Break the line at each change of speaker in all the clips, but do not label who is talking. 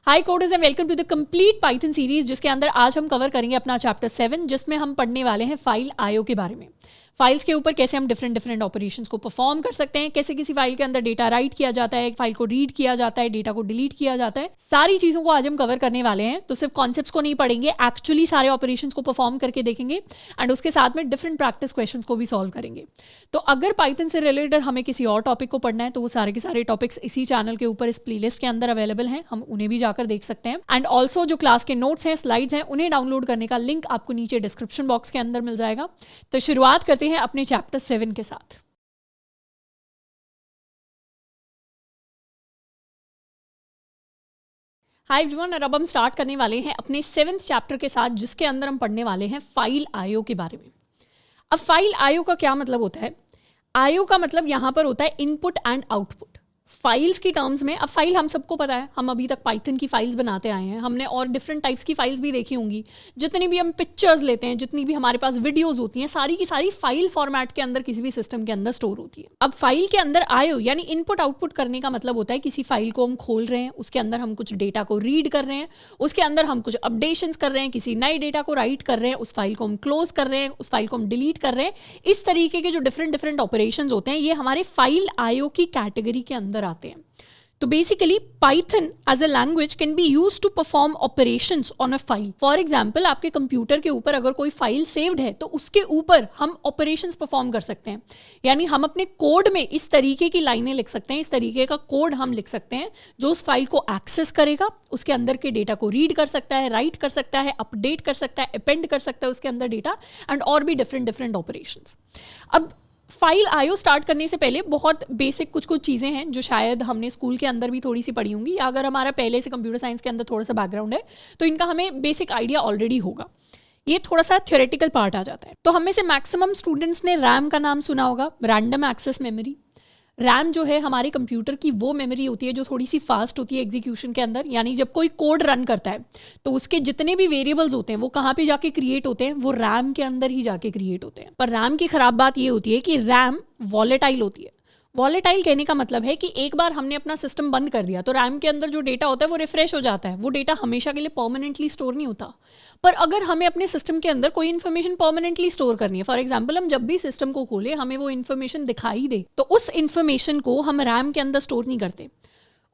High coders and welcome to the complete Python series, जिसके अंदर आज हम कवर करेंगे अपना चैप्टर 7, जिसमें हम पढ़ने वाले हैं फाइल आईओ के बारे में। फाइल्स के ऊपर कैसे हम डिफरेंट ऑपरेशंस को परफॉर्म कर सकते हैं, कैसे किसी फाइल के अंदर डेटा राइट किया जाता है, फाइल को रीड किया जाता है, डेटा को डिलीट किया जाता है, सारी चीज़ों को आज हम कवर करने वाले हैं। तो सिर्फ कॉन्सेप्ट्स को नहीं पढ़ेंगे, एक्चुअली सारे ऑपरेशंस को परफॉर्म करके देखेंगे एंड उसके साथ में डिफरेंट प्रैक्टिस क्वेश्चंस को भी सॉल्व करेंगे। तो अगर पाइथन से रिलेटेड हमें किसी और टॉपिक को पढ़ना है तो वो सारे के सारे टॉपिक्स इसी चैनल के ऊपर इस प्लेलिस्ट के अंदर अवेलेबल हैं, हम उन्हें भी जाकर देख सकते हैं। एंड ऑल्सो जो क्लास के नोट्स हैं, स्लाइड्स हैं, उन्हें डाउनलोड करने का लिंक आपको नीचे डिस्क्रिप्शन बॉक्स के अंदर मिल जाएगा। तो शुरुआत करते हैं अपने चैप्टर 7 के साथ। हाय एवरीवन, और अब हम स्टार्ट करने वाले हैं अपने 7th चैप्टर के साथ, जिसके अंदर हम पढ़ने वाले हैं फाइल आईओ के बारे में। अब फाइल आईओ का क्या मतलब होता है? आईओ का मतलब यहाँ पर होता है इनपुट एंड आउटपुट। फाइल्स की टर्म्स में, अब फाइल हम सबको पता है, हम अभी तक पाइथन की फाइल्स बनाते आए हैं, हमने और डिफरेंट टाइप्स की फाइल्स भी देखी होंगी। जितनी भी हम पिक्चर्स लेते हैं, जितनी भी हमारे पास वीडियोस होती हैं, सारी की सारी फाइल फॉर्मेट के अंदर किसी भी सिस्टम के अंदर स्टोर होती है। अब फाइल के अंदर आईओ यानी इनपुट आउटपुट करने का मतलब होता है किसी फाइल को हम खोल रहे हैं, उसके अंदर हम कुछ डेटा को रीड कर रहे हैं, उसके अंदर हम कुछ अपडेशंस कर रहे हैं, किसी नए डेटा को राइट कर रहे हैं, उस फाइल को हम क्लोज कर रहे हैं, उस फाइल को हम डिलीट कर रहे हैं। इस तरीके के जो डिफरेंट ऑपरेशंस होते हैं, ये हमारे फाइल आईओ की कैटेगरी के अंदर आते हैं। तो basically Python as a language can be use to perform operations on a file. For example, आपके कंप्यूटर के ऊपर अगर कोई फाइल सेव्ड है तो उसके ऊपर हम ऑपरेशंस परफॉर्म कर सकते हैं। यानी हम अपने कोड में इस तरीके की लाइनें लिख सकते हैं, इस तरीके का कोड हम लिख सकते हैं जो उस फाइल को एक्सेस करेगा, उसके अंदर के डेटा को रीड कर सकता है, राइट कर सकता है, अपडेट कर सकता है, अपेंड कर सकता है उसके अंदर डेटा, एंड और भी डिफरेंट ऑपरेशंस। अब फाइल आईओ स्टार्ट करने से पहले बहुत बेसिक कुछ चीज़ें हैं जो शायद हमने स्कूल के अंदर भी थोड़ी सी पढ़ी होंगी, या अगर हमारा पहले से कंप्यूटर साइंस के अंदर थोड़ा सा बैकग्राउंड है तो इनका हमें बेसिक आइडिया ऑलरेडी होगा। ये थोड़ा सा थ्योरेटिकल पार्ट आ जाता है। तो हम में से मैक्सिमम स्टूडेंट्स ने रैम का नाम सुना होगा, रैंडम एक्सेस मेमोरी। रैम जो है हमारे कंप्यूटर की वो मेमोरी होती है जो थोड़ी सी फास्ट होती है एग्जीक्यूशन के अंदर। यानी जब कोई कोड रन करता है तो उसके जितने भी वेरिएबल्स होते हैं वो कहाँ पे जाके क्रिएट होते हैं? वो रैम के अंदर ही जाके क्रिएट होते हैं। पर रैम की खराब बात ये होती है कि रैम वॉलेटाइल होती है। वॉलेटाइल कहने का मतलब है कि एक बार हमने अपना सिस्टम बंद कर दिया तो रैम के अंदर जो डेटा होता है वो रिफ्रेश हो जाता है। वो डेटा हमेशा के लिए परमानेंटली स्टोर नहीं होता। पर अगर हमें अपने सिस्टम के अंदर कोई इन्फॉर्मेशन परमानेंटली स्टोर करनी है, फॉर एग्जांपल हम जब भी सिस्टम को खोले हमें वो इन्फॉर्मेशन दिखाई दे, तो उस इन्फॉर्मेशन को हम रैम के अंदर स्टोर नहीं करते,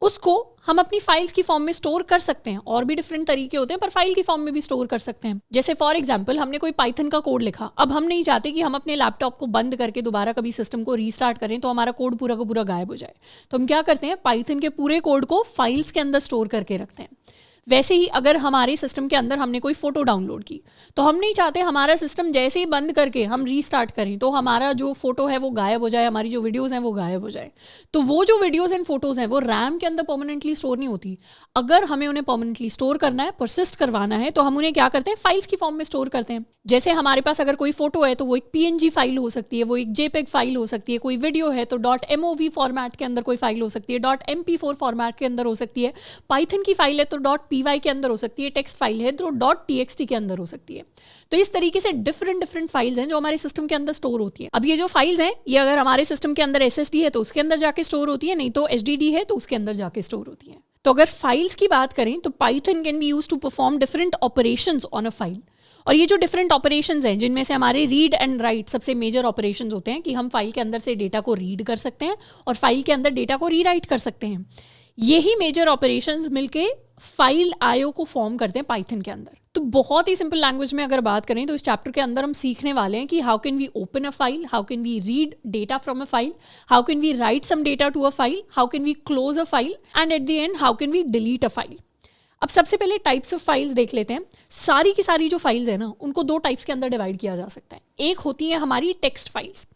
उसको हम अपनी फाइल्स की फॉर्म में स्टोर कर सकते हैं। और भी डिफरेंट तरीके होते हैं, पर फाइल की फॉर्म में भी स्टोर कर सकते हैं। जैसे फॉर एग्जांपल हमने कोई पाइथन का कोड लिखा, अब हम नहीं चाहते कि हम अपने लैपटॉप को बंद करके दोबारा कभी सिस्टम को रीस्टार्ट करें तो हमारा कोड पूरा का पूरा गायब हो जाए। तो हम क्या करते हैं? पाइथन के पूरे कोड को फाइल्स के अंदर स्टोर करके रखते हैं। वैसे ही अगर हमारे सिस्टम के अंदर हमने कोई फोटो डाउनलोड की तो हम नहीं चाहते हमारा सिस्टम जैसे ही बंद करके हम रीस्टार्ट करें तो हमारा जो फोटो है वो गायब हो जाए, हमारी जो वीडियोस हैं वो गायब हो जाए। तो वो जो वीडियोस एंड फोटोज हैं वो रैम के अंदर परमानेंटली स्टोर नहीं होती। अगर हमें उन्हें परमानेंटली स्टोर करना है, परसिस्ट करवाना है, तो हम उन्हें क्या करते हैं? फाइल्स की फॉर्म में स्टोर करते हैं। जैसे हमारे पास अगर कोई फोटो है तो वो एक PNG फाइल हो सकती है, वो एक JPEG फाइल हो सकती है, कोई वीडियो है तो .mov फॉर्मेट के अंदर कोई फाइल हो सकती है, .mp4 फॉर्मेट के अंदर हो सकती है, पाइथन की फाइल है तो .py के अंदर हो सकती है, टेक्स्ट फाइल है तो .txt के अंदर हो सकती है। तो इस तरीके से डिफरेंट फाइल्स हैं जो हमारे सिस्टम के अंदर स्टोर होती है। अब ये जो फाइल्स हैं ये अगर हमारे सिस्टम के अंदर SSD है तो उसके अंदर जाके स्टोर होती है, नहीं तो HDD है तो उसके अंदर जाके स्टोर होती है। तो अगर फाइल्स की बात करें तो Python can be used to perform different operations on a file. और ये जो डिफरेंट ऑपरेशंस हैं, जिनमें से हमारे रीड एंड राइट सबसे मेजर ऑपरेशंस होते हैं कि हम फाइल के अंदर से डेटा को रीड कर सकते हैं और फाइल के अंदर डेटा को रीराइट कर सकते हैं। यही मेजर ऑपरेशंस मिलके फाइल आईओ को फॉर्म करते हैं पाइथन के अंदर। तो बहुत ही सिंपल लैंग्वेज में अगर बात करें तो इस चैप्टर के अंदर हम सीखने वाले हैं कि how can we open a file, how can we read data from a file, how can we write some data to a file, how can we close a file, and at the end how can we delete a file. अब सबसे पहले types of files देख लेते हैं। सारी की सारी जो फाइल्स है ना, उनको 2 टाइप्स के अंदर डिवाइड किया जा सकता है। एक होती है हमारी टेक्स्ट फाइल्स।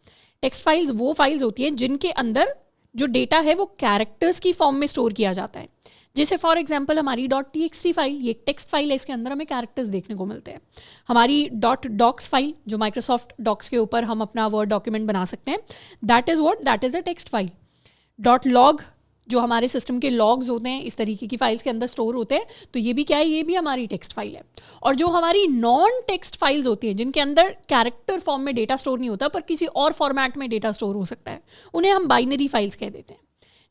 टेक्स्ट फाइल्स वो फाइल्स होती हैं जिनके अंदर जो डेटा है वो कैरेक्टर्स की फॉर्म में स्टोर किया जाता है। जैसे फॉर एग्जांपल हमारी .txt फाइल, ये एक टेक्स्ट फाइल है, इसके अंदर हमें कैरेक्टर्स देखने को मिलते हैं। हमारी .docs फाइल जो माइक्रोसॉफ्ट डॉक्स के ऊपर हम अपना वर्ड डॉक्यूमेंट बना सकते हैं, that is a text file. .log जो हमारे सिस्टम के लॉग्स होते हैं इस तरीके की फाइल्स के अंदर स्टोर होते हैं, तो ये भी क्या है? ये भी हमारी टेक्स्ट फाइल है। और जो हमारी नॉन टेक्स्ट फाइल्स होती हैं जिनके अंदर कैरेक्टर फॉर्म में डेटा स्टोर नहीं होता पर किसी और फॉर्मेट में डेटा स्टोर हो सकता है, उन्हें हम बाइनरी फाइल्स कह देते हैं।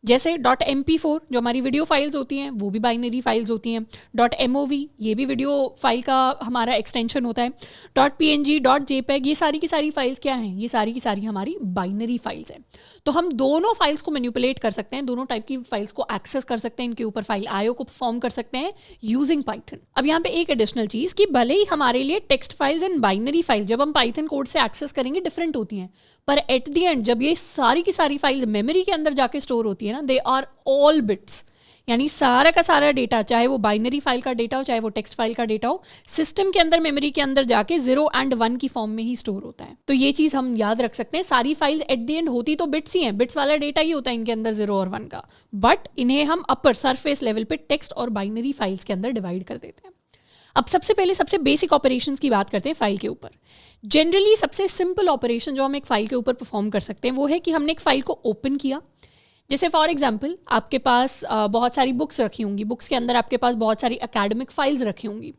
जैसे .mp4 जो हमारी वीडियो फाइल्स होती हैं वो भी बाइनरी फाइल्स होती हैं। .mov ये भी वीडियो फाइल का हमारा एक्सटेंशन होता है। .png .jpeg ये सारी की सारी फाइल्स क्या हैं, ये सारी की सारी हमारी बाइनरी फाइल्स हैं। तो हम दोनों फाइल्स को मैनिपुलेट कर सकते हैं, दोनों टाइप की फाइल्स को एक्सेस कर सकते हैं, इनके ऊपर फाइल आईओ को परफॉर्म कर सकते हैं यूजिंग पाइथन। अब यहाँ पे एक एडिशनल चीज कि भले ही हमारे लिए text files and binary file जब हम पाइथन कोड से एक्सेस करेंगे डिफरेंट होती हैं, पर एट द एंड जब ये सारी की सारी फाइल्स मेमोरी के अंदर जाके स्टोर होती है ना, दे आर ऑल बिट्स, यानी सारा का सारा डेटा, चाहे वो बाइनरी फाइल का डेटा हो चाहे वो टेक्स्ट फाइल का डेटा हो, सिस्टम के अंदर मेमोरी के अंदर जाके 0 and 1 की फॉर्म में ही स्टोर होता है। तो ये चीज हम याद रख सकते हैं। सारी फाइल्स एट द एंड होती तो बिट्स ही हैं, बिट्स वाला डेटा ही होता है इनके अंदर 0 और 1 का, बट इन्हें हम अपर सरफेस लेवल पे टेक्स्ट और बाइनरी फाइल्स के अंदर डिवाइड कर देते हैं। अब सबसे पहले सबसे बेसिक ऑपरेशंस की बात करते हैं फाइल के ऊपर। जनरली सबसे सिंपल ऑपरेशन जो हम एक फाइल के ऊपर परफॉर्म कर सकते हैं वो है कि हमने एक फाइल को ओपन किया। जैसे फॉर एग्जांपल आपके पास बहुत सारी बुक्स रखी होंगी, बुक्स के अंदर आपके पास बहुत सारी एकेडमिक फाइल्स रखी होंगी।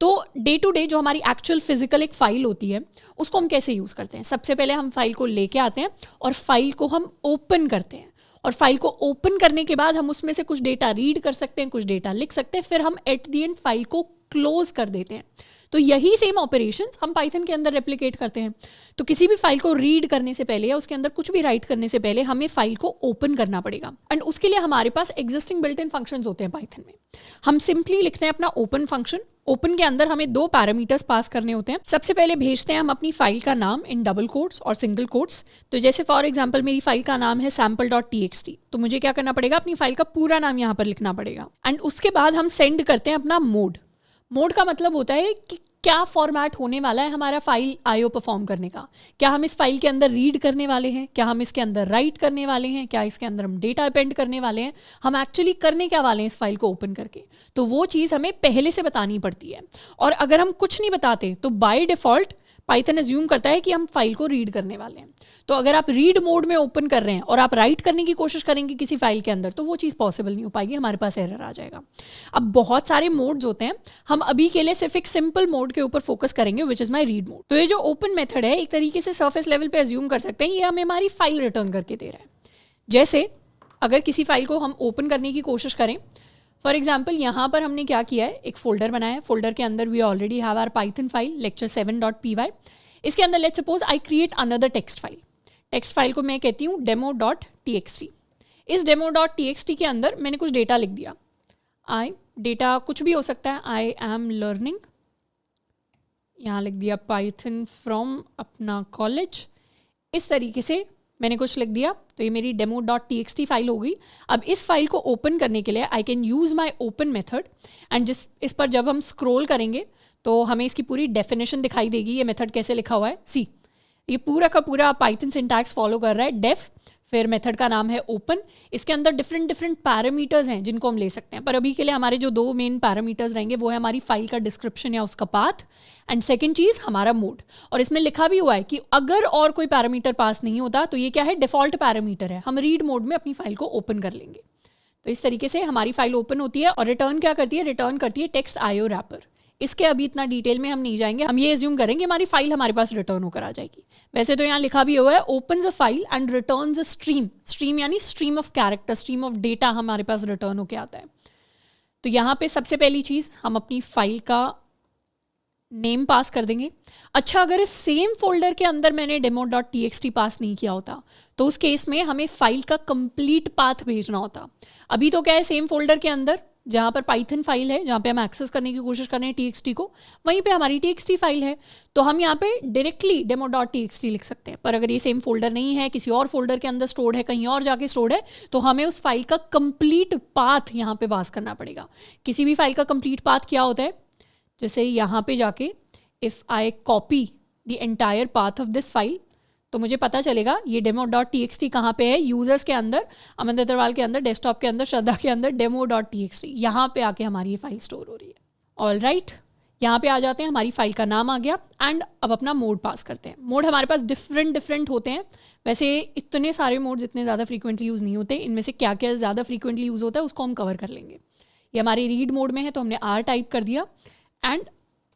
तो डे टू डे जो हमारी एक्चुअल फिजिकल एक फाइल होती है उसको हम कैसे यूज़ करते हैं? सबसे पहले हम फाइल को लेके आते हैं और फाइल को हम ओपन करते हैं, और फाइल को ओपन करने के बाद हम उसमें से कुछ डेटा रीड कर सकते हैं, कुछ डेटा लिख सकते हैं, फिर हम एट द एंड फाइल को क्लोज कर देते हैं। तो यही सेम ऑपरेशंस हम पाइथन के अंदर रेप्लिकेट करते हैं। तो किसी भी फाइल को रीड करने से पहले या उसके अंदर कुछ भी राइट करने से पहले हमें फाइल को ओपन करना पड़ेगा, एंड उसके लिए हमारे पास एग्जिस्टिंग बिल्ट इन फंक्शंस होते हैं पाइथन में। हम सिंपली लिखते हैं अपना ओपन फंक्शन। ओपन के अंदर हमें 2 पैरामीटर्स पास करने होते हैं। सबसे पहले भेजते हैं हम अपनी फाइल का नाम इन डबल कोट्स और सिंगल कोट्स। तो जैसे फॉर एग्जांपल मेरी फाइल का नाम है sample.txt, तो मुझे क्या करना पड़ेगा, अपनी फाइल का पूरा नाम यहाँ पर लिखना पड़ेगा। एंड उसके बाद हम सेंड करते हैं अपना मोड। मोड का मतलब होता है कि क्या फॉर्मेट होने वाला है हमारा फाइल आईओ परफॉर्म करने का। क्या हम इस फाइल के अंदर रीड करने वाले हैं, क्या हम इसके अंदर राइट करने वाले हैं, क्या इसके अंदर हम डेटा अपेंड करने वाले हैं, हम एक्चुअली करने क्या वाले हैं इस फाइल को ओपन करके। तो वो चीज़ हमें पहले से बतानी पड़ती है। और अगर हम कुछ नहीं बताते तो बाय डिफॉल्ट पाइथन एज्यूम करता है कि हम फाइल को रीड करने वाले हैं। तो अगर आप रीड मोड में ओपन कर रहे हैं और आप राइट करने की कोशिश करेंगे किसी फाइल के अंदर, तो वो चीज़ पॉसिबल नहीं हो पाएगी, हमारे पास एरर आ जाएगा। अब बहुत सारे मोड्स होते हैं, हम अभी के लिए सिर्फ एक सिंपल मोड के ऊपर फोकस करेंगे, which is my read mode. तो ये जो ओपन मेथड है एक तरीके से सरफेस लेवल पे एज्यूम कर सकते हैं ये हमें हमारी फाइल रिटर्न करके दे रहा है। जैसे अगर किसी फाइल को हम ओपन करने की कोशिश करें, फॉर एग्जाम्पल यहाँ पर हमने क्या किया है, एक फोल्डर बनाया है। फोल्डर के अंदर we already have our Python file lecture7.py। इसके अंदर let's suppose I create another text file. Text file को मैं कहती हूँ demo.txt। इस demo.txt के अंदर मैंने कुछ डेटा लिख दिया। डेटा कुछ भी हो सकता है, आई एम लर्निंग, यहाँ लिख दिया पाइथन फ्रॉम अपना कॉलेज, इस तरीके से मैंने कुछ लिख दिया। तो ये मेरी demo.txt फाइल हो गई। अब इस फाइल को ओपन करने के लिए I can use my open method, and इस पर जब हम स्क्रॉल करेंगे तो हमें इसकी पूरी डेफिनेशन दिखाई देगी। ये मेथड कैसे लिखा हुआ है, सी ये पूरा का पूरा पाइथन सिंटैक्स फॉलो कर रहा है। डेफ, फिर मेथड का नाम है ओपन। इसके अंदर डिफरेंट पैरामीटर्स हैं जिनको हम ले सकते हैं, पर अभी के लिए हमारे जो 2 मेन पैरामीटर्स रहेंगे वो है हमारी फाइल का डिस्क्रिप्शन या उसका पाथ, एंड सेकंड चीज़ हमारा मोड। और इसमें लिखा भी हुआ है कि अगर और कोई पैरामीटर पास नहीं होता तो ये क्या है, डिफॉल्ट पैरामीटर है, हम रीड मोड में अपनी फाइल को ओपन कर लेंगे। तो इस तरीके से हमारी फाइल ओपन होती है और रिटर्न क्या करती है, रिटर्न करती है टेक्स्ट आईओ रैपर। इसके अभी इतना डिटेल में हम नहीं जाएंगे, हम ये एज्यूम करेंगे हमारी फाइल हमारे पास रिटर्न होकर आ जाएगी। वैसे तो यहाँ लिखा भी हुआ है opens a file and returns a stream. Stream यानी stream of character, stream of data हमारे पास रिटर्न होकर आता है। तो यहाँ पे सबसे पहली चीज़ हम अपनी फाइल का नेम पास कर देंगे। अच्छा, अगर इस सेम फोल्डर के अंदर मैंने demo.txt पास नहीं किया होता तो उस केस में हमें फाइल का कंप्लीट पाथ भेजना होता। अभी तो क्या है, सेम फोल्डर के अंदर जहाँ पर पाइथन फाइल है, जहाँ पे हम एक्सेस करने की कोशिश कर रहे हैं txt को, वहीं पे हमारी txt फाइल है, तो हम यहाँ पे डायरेक्टली demo.txt लिख सकते हैं। पर अगर ये सेम फोल्डर नहीं है, किसी और फोल्डर के अंदर स्टोर्ड है, कहीं और जाके स्टोर्ड है, तो हमें उस फाइल का कंप्लीट पाथ यहाँ पे पास करना पड़ेगा। किसी भी फाइल का कंप्लीट पाथ क्या होता है, जैसे यहाँ पे जाके if I copy the entire path of this file, तो मुझे पता चलेगा ये demo.txt कहाँ पे है, यूजर्स के अंदर, अमन अग्रवाल के अंदर, डेस्कटॉप के अंदर, श्रद्धा के अंदर demo.txt, यहाँ पे आके हमारी ये फाइल स्टोर हो रही है। ऑल राइट, यहाँ पे आ जाते हैं, हमारी फाइल का नाम आ गया, एंड अब अपना मोड पास करते हैं। मोड हमारे पास डिफरेंट होते हैं। वैसे इतने सारे मोड्स इतने ज़्यादा फ्रीक्वेंटली यूज़ नहीं होते, इनमें से क्या क्या ज़्यादा फ्रीक्वेंटली यूज़ होता है उसको हम कवर कर लेंगे। ये हमारी रीड मोड में है तो हमने R टाइप कर दिया, एंड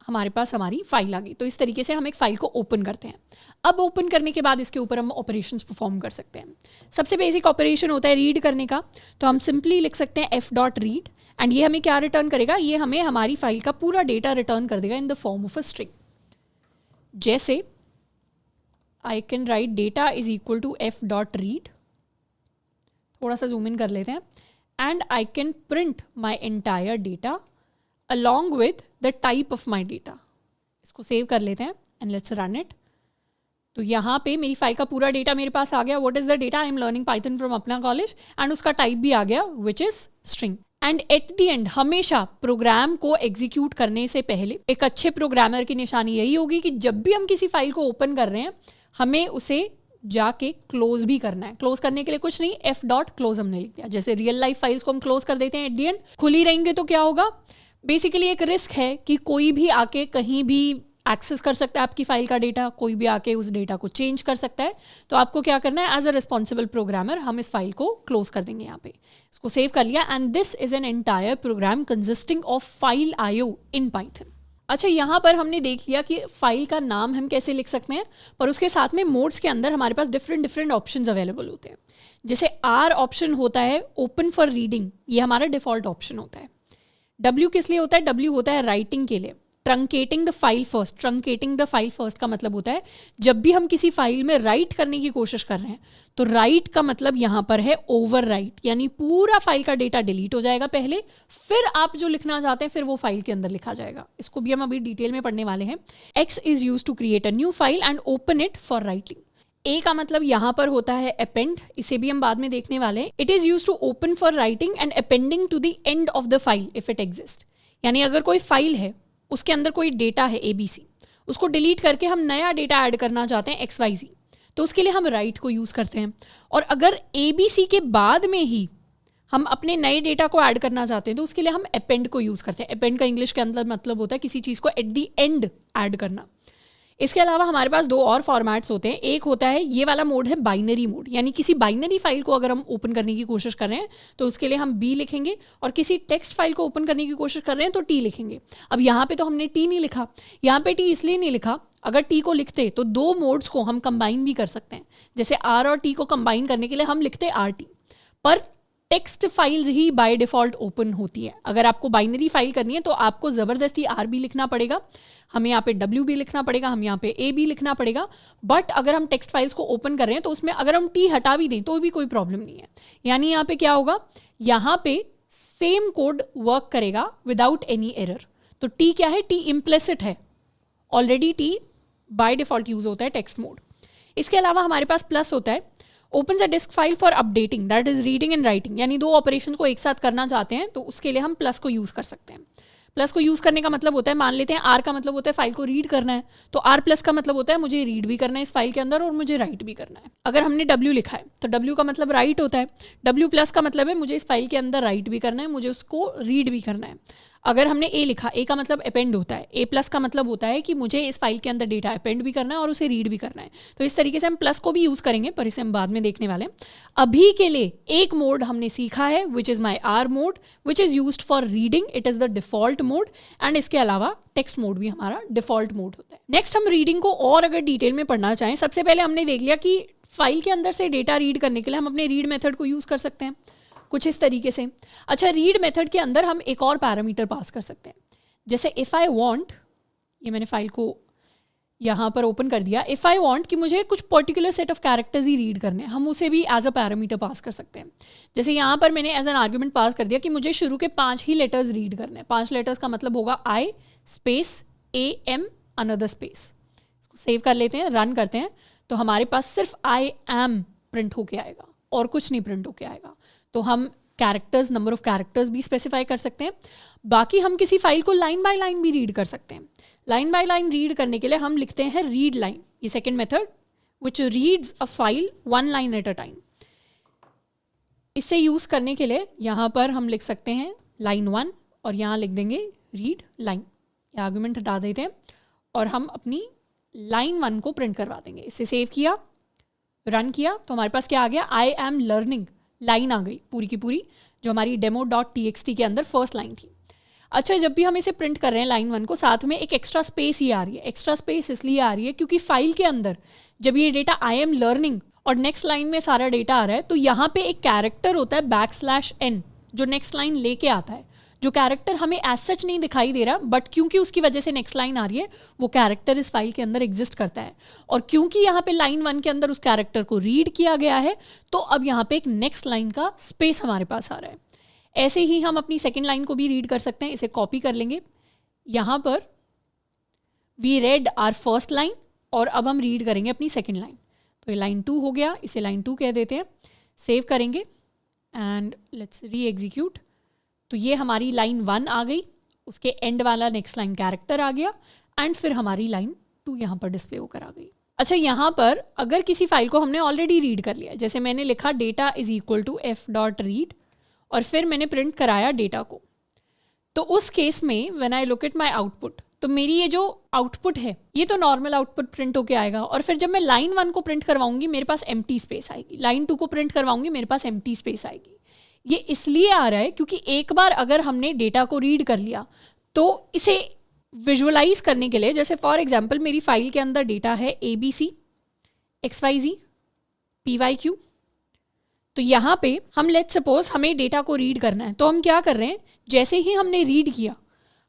हमारे पास हमारी फाइल आ गई। तो इस तरीके से हम एक फाइल को ओपन करते हैं। अब ओपन करने के बाद इसके ऊपर हम ऑपरेशंस परफॉर्म कर सकते हैं। सबसे बेसिक ऑपरेशन होता है रीड करने का, तो हम सिंपली लिख सकते हैं f.read एंड ये हमें क्या रिटर्न करेगा, ये हमें हमारी फाइल का पूरा डेटा रिटर्न कर देगा in the form of a string. जैसे I can write data is equal to f.read, थोड़ा सा जूम इन कर लेते हैं, and I can print my entire data along with the type of my data। इसको save कर लेते हैं एंड लेट्स रन इट। तो यहाँ पे मेरी फाइल का पूरा डेटा मेरे पास आ गया। What is the data, I am learning Python from अपना कॉलेज, एंड उसका टाइप भी आ गया which is string. And at the and हमेशा प्रोग्राम को एग्जीक्यूट करने से पहले एक अच्छे प्रोग्रामर की निशानी यही होगी कि जब भी हम किसी फाइल को ओपन कर रहे हैं हमें उसे जाके क्लोज भी करना है। क्लोज करने के लिए कुछ नहीं, f.close हमने लिख दिया। जैसे रियल लाइफ फाइल्स को हम क्लोज कर देते हैं एट द एंड, खुली रहेंगे तो क्या होगा, बेसिकली एक रिस्क है कि कोई भी आके कहीं भी एक्सेस कर सकता है आपकी फाइल का डेटा, कोई भी आके उस डेटा को चेंज कर सकता है। तो आपको क्या करना है, एज अ रिस्पॉन्सिबल प्रोग्रामर हम इस फाइल को क्लोज कर देंगे। यहाँ पे इसको सेव कर लिया and this is an entire program consisting of file IO in Python. अच्छा, यहाँ पर हमने देख लिया कि फाइल का नाम हम कैसे लिख सकते हैं, पर उसके साथ में मोड्स के अंदर हमारे पास डिफरेंट ऑप्शंस अवेलेबल होते हैं। जैसे R ऑप्शन होता है ओपन फॉर रीडिंग, ये हमारा डिफॉल्ट ऑप्शन होता है। W किस लिए होता है, W होता है राइटिंग के लिए। Truncating the file first, truncating the file first का मतलब होता है जब भी हम किसी फाइल में राइट करने की कोशिश कर रहे हैं तो राइट का मतलब यहाँ पर है ओवर राइट, यानी पूरा फाइल का डेटा डिलीट हो जाएगा पहले, फिर आप जो लिखना चाहते हैं फिर वो फाइल के अंदर लिखा जाएगा। इसको भी हम अभी डिटेल में पढ़ने वाले हैं। X is use to create a new file and open it for writing. A का मतलब यहाँ पर होता है अपेंड, इसे भी हम बाद में देखने वाले हैं। It is use to open for writing and appending to the end of the file if it exist. यानी अगर कोई फाइल है उसके अंदर कोई डेटा है ABC, उसको डिलीट करके हम नया डेटा ऐड करना चाहते हैं XYZ, तो उसके लिए हम राइट को यूज करते हैं। और अगर ABC के बाद में ही हम अपने नए डेटा को ऐड करना चाहते हैं तो उसके लिए हम अपेंड को यूज करते हैं। अपेंड का इंग्लिश के अंदर मतलब होता है किसी चीज को एट द एंड ऐड करना। इसके अलावा हमारे पास दो और फॉर्मेट्स होते हैं। एक होता है ये वाला मोड है बाइनरी मोड, यानी किसी बाइनरी फाइल को अगर हम ओपन करने की कोशिश कर रहे हैं तो उसके लिए हम B लिखेंगे, और किसी टेक्स्ट फाइल को ओपन करने की कोशिश कर रहे हैं तो T लिखेंगे। अब यहाँ पे तो हमने T नहीं लिखा, यहाँ पे T इसलिए नहीं लिखा, अगर T को लिखते तो दो मोड्स को हम कंबाइन भी कर सकते हैं। जैसे R और T को कंबाइन करने के लिए हम लिखते RT, पर text files he by default open होती है। अगर आपको बाइनरी फाइल करनी है तो आपको ज़बरदस्ती R भी लिखना पड़ेगा, हमें यहाँ पे W भी लिखना पड़ेगा, हम यहाँ पे A भी लिखना पड़ेगा। बट अगर हम टेक्स्ट फाइल्स को ओपन कर रहे हैं तो उसमें अगर हम T हटा भी दें तो भी कोई प्रॉब्लम नहीं है। यानी यहाँ पे क्या होगा, यहाँ पे सेम कोड वर्क करेगा विदाउट एनी एरर। तो T क्या है, T इम्प्लिसिट है, already T by default use होता है टेक्स्ट मोड। इसके अलावा हमारे पास प्लस होता है, open a disc file for updating, that is reading and writing. यानी दो ऑपरेशन को एक साथ करना चाहते हैं तो उसके लिए हम प्लस को यूज कर सकते हैं। प्लस को यूज करने का मतलब होता है, मान लेते हैं R का मतलब होता है फाइल को रीड करना है, तो R प्लस का मतलब होता है मुझे रीड भी करना है इस फाइल के अंदर और मुझे राइट भी करना है। अगर हमने W लिखा है तो W का मतलब राइट होता है, W प्लस का मतलब है मुझे इस फाइल के अंदर राइट भी करना है, मुझे उसको रीड भी करना है। अगर हमने A लिखा, A का मतलब अपेंड होता है, A प्लस का मतलब होता है कि मुझे इस फाइल के अंदर डेटा अपेंड भी करना है और उसे रीड भी करना है। तो इस तरीके से हम प्लस को भी यूज़ करेंगे, पर इसे हम बाद में देखने वाले हैं। अभी के लिए एक मोड हमने सीखा है which is my R mode, which is used for reading, it is the default mode, and इसके अलावा टेक्स्ट मोड भी हमारा डिफॉल्ट मोड होता है। नेक्स्ट हम रीडिंग को और अगर डिटेल में पढ़ना चाहें, सबसे पहले हमने देख लिया कि फाइल के अंदर से डेटा रीड करने के लिए हम अपने रीड मेथड को यूज़ कर सकते हैं कुछ इस तरीके से। अच्छा, रीड मेथड के अंदर हम एक और पैरामीटर पास कर सकते हैं। जैसे इफ़ आई वॉन्ट, ये मैंने फाइल को यहाँ पर ओपन कर दिया, इफ़ आई वॉन्ट कि मुझे कुछ particular set of characters he read करने हैं, हम उसे भी एज अ पैरामीटर पास कर सकते हैं। जैसे यहाँ पर मैंने एज एन आर्ग्यूमेंट पास कर दिया कि मुझे शुरू के 5 ही लेटर्स रीड करने हैं। 5 लेटर्स का मतलब होगा I space AM another space. इसको सेव कर लेते हैं, रन करते हैं, तो हमारे पास सिर्फ I am प्रिंट होके आएगा और कुछ नहीं प्रिंट होके आएगा। तो हम कैरेक्टर्स, नंबर ऑफ कैरेक्टर्स भी स्पेसिफाई कर सकते हैं। बाकी हम किसी फाइल को लाइन बाय लाइन भी रीड कर सकते हैं। लाइन बाय लाइन रीड करने के लिए हम लिखते हैं रीड लाइन, ये second method which reads a file 1 line at a time. इसे यूज़ करने के लिए यहाँ पर हम लिख सकते हैं लाइन 1 और यहाँ लिख देंगे रीड लाइन। ये आर्गुमेंट हटा देते हैं और हम अपनी लाइन 1 को प्रिंट करवा देंगे। इसे सेव किया, रन किया, तो हमारे पास क्या आ गया, आई एम लर्निंग लाइन आ गई पूरी की पूरी, जो हमारी demo.txt के अंदर फर्स्ट लाइन थी। अच्छा, जब भी हम इसे प्रिंट कर रहे हैं लाइन 1 को, साथ में एक एक्स्ट्रा स्पेस ही आ रही है। एक्स्ट्रा स्पेस इसलिए आ रही है क्योंकि फाइल के अंदर जब ये डेटा आई एम लर्निंग और नेक्स्ट लाइन में सारा डेटा आ रहा है, तो यहाँ पे एक कैरेक्टर होता है \n जो नेक्स्ट लाइन लेके आता है। जो कैरेक्टर हमें एज सच नहीं दिखाई दे रहा, बट क्योंकि उसकी वजह से नेक्स्ट लाइन आ रही है, वो कैरेक्टर इस फाइल के अंदर एग्जिस्ट करता है। और क्योंकि यहाँ पे लाइन 1 के अंदर उस कैरेक्टर को रीड किया गया है, तो अब यहाँ पे एक नेक्स्ट लाइन का स्पेस हमारे पास आ रहा है। ऐसे ही हम अपनी सेकेंड लाइन को भी रीड कर सकते हैं। इसे कॉपी कर लेंगे। यहाँ पर we read our first line और अब हम रीड करेंगे अपनी सेकेंड लाइन। तो ये लाइन 2 हो गया, इसे लाइन 2 कह देते हैं। सेव करेंगे एंड लेट्स री एग्जीक्यूट। तो ये हमारी लाइन 1 आ गई, उसके एंड वाला नेक्स्ट लाइन कैरेक्टर आ गया एंड फिर हमारी लाइन 2 यहाँ पर डिस्प्ले होकर आ गई। अच्छा, यहाँ पर अगर किसी फाइल को हमने ऑलरेडी रीड कर लिया, जैसे मैंने लिखा data is equal to f.read और फिर मैंने प्रिंट कराया डेटा को, तो उस केस में when I look at my output, तो मेरी ये जो आउटपुट है ये तो नॉर्मल आउटपुट प्रिंट होके आएगा। और फिर जब मैं लाइन 1 को प्रिंट करवाऊंगी मेरे पास एम्प्टी स्पेस आएगी, लाइन 2 को प्रिंट करवाऊंगी मेरे पास एम्प्टी स्पेस आएगी। ये इसलिए आ रहा है क्योंकि एक बार अगर हमने डेटा को रीड कर लिया तो इसे विजुअलाइज करने के लिए, जैसे फॉर एग्जांपल मेरी फाइल के अंदर डेटा है ABC XYZ PYQ, तो यहाँ पे हम लेट्स सपोज हमें डेटा को रीड करना है, तो हम क्या कर रहे हैं, जैसे ही हमने रीड किया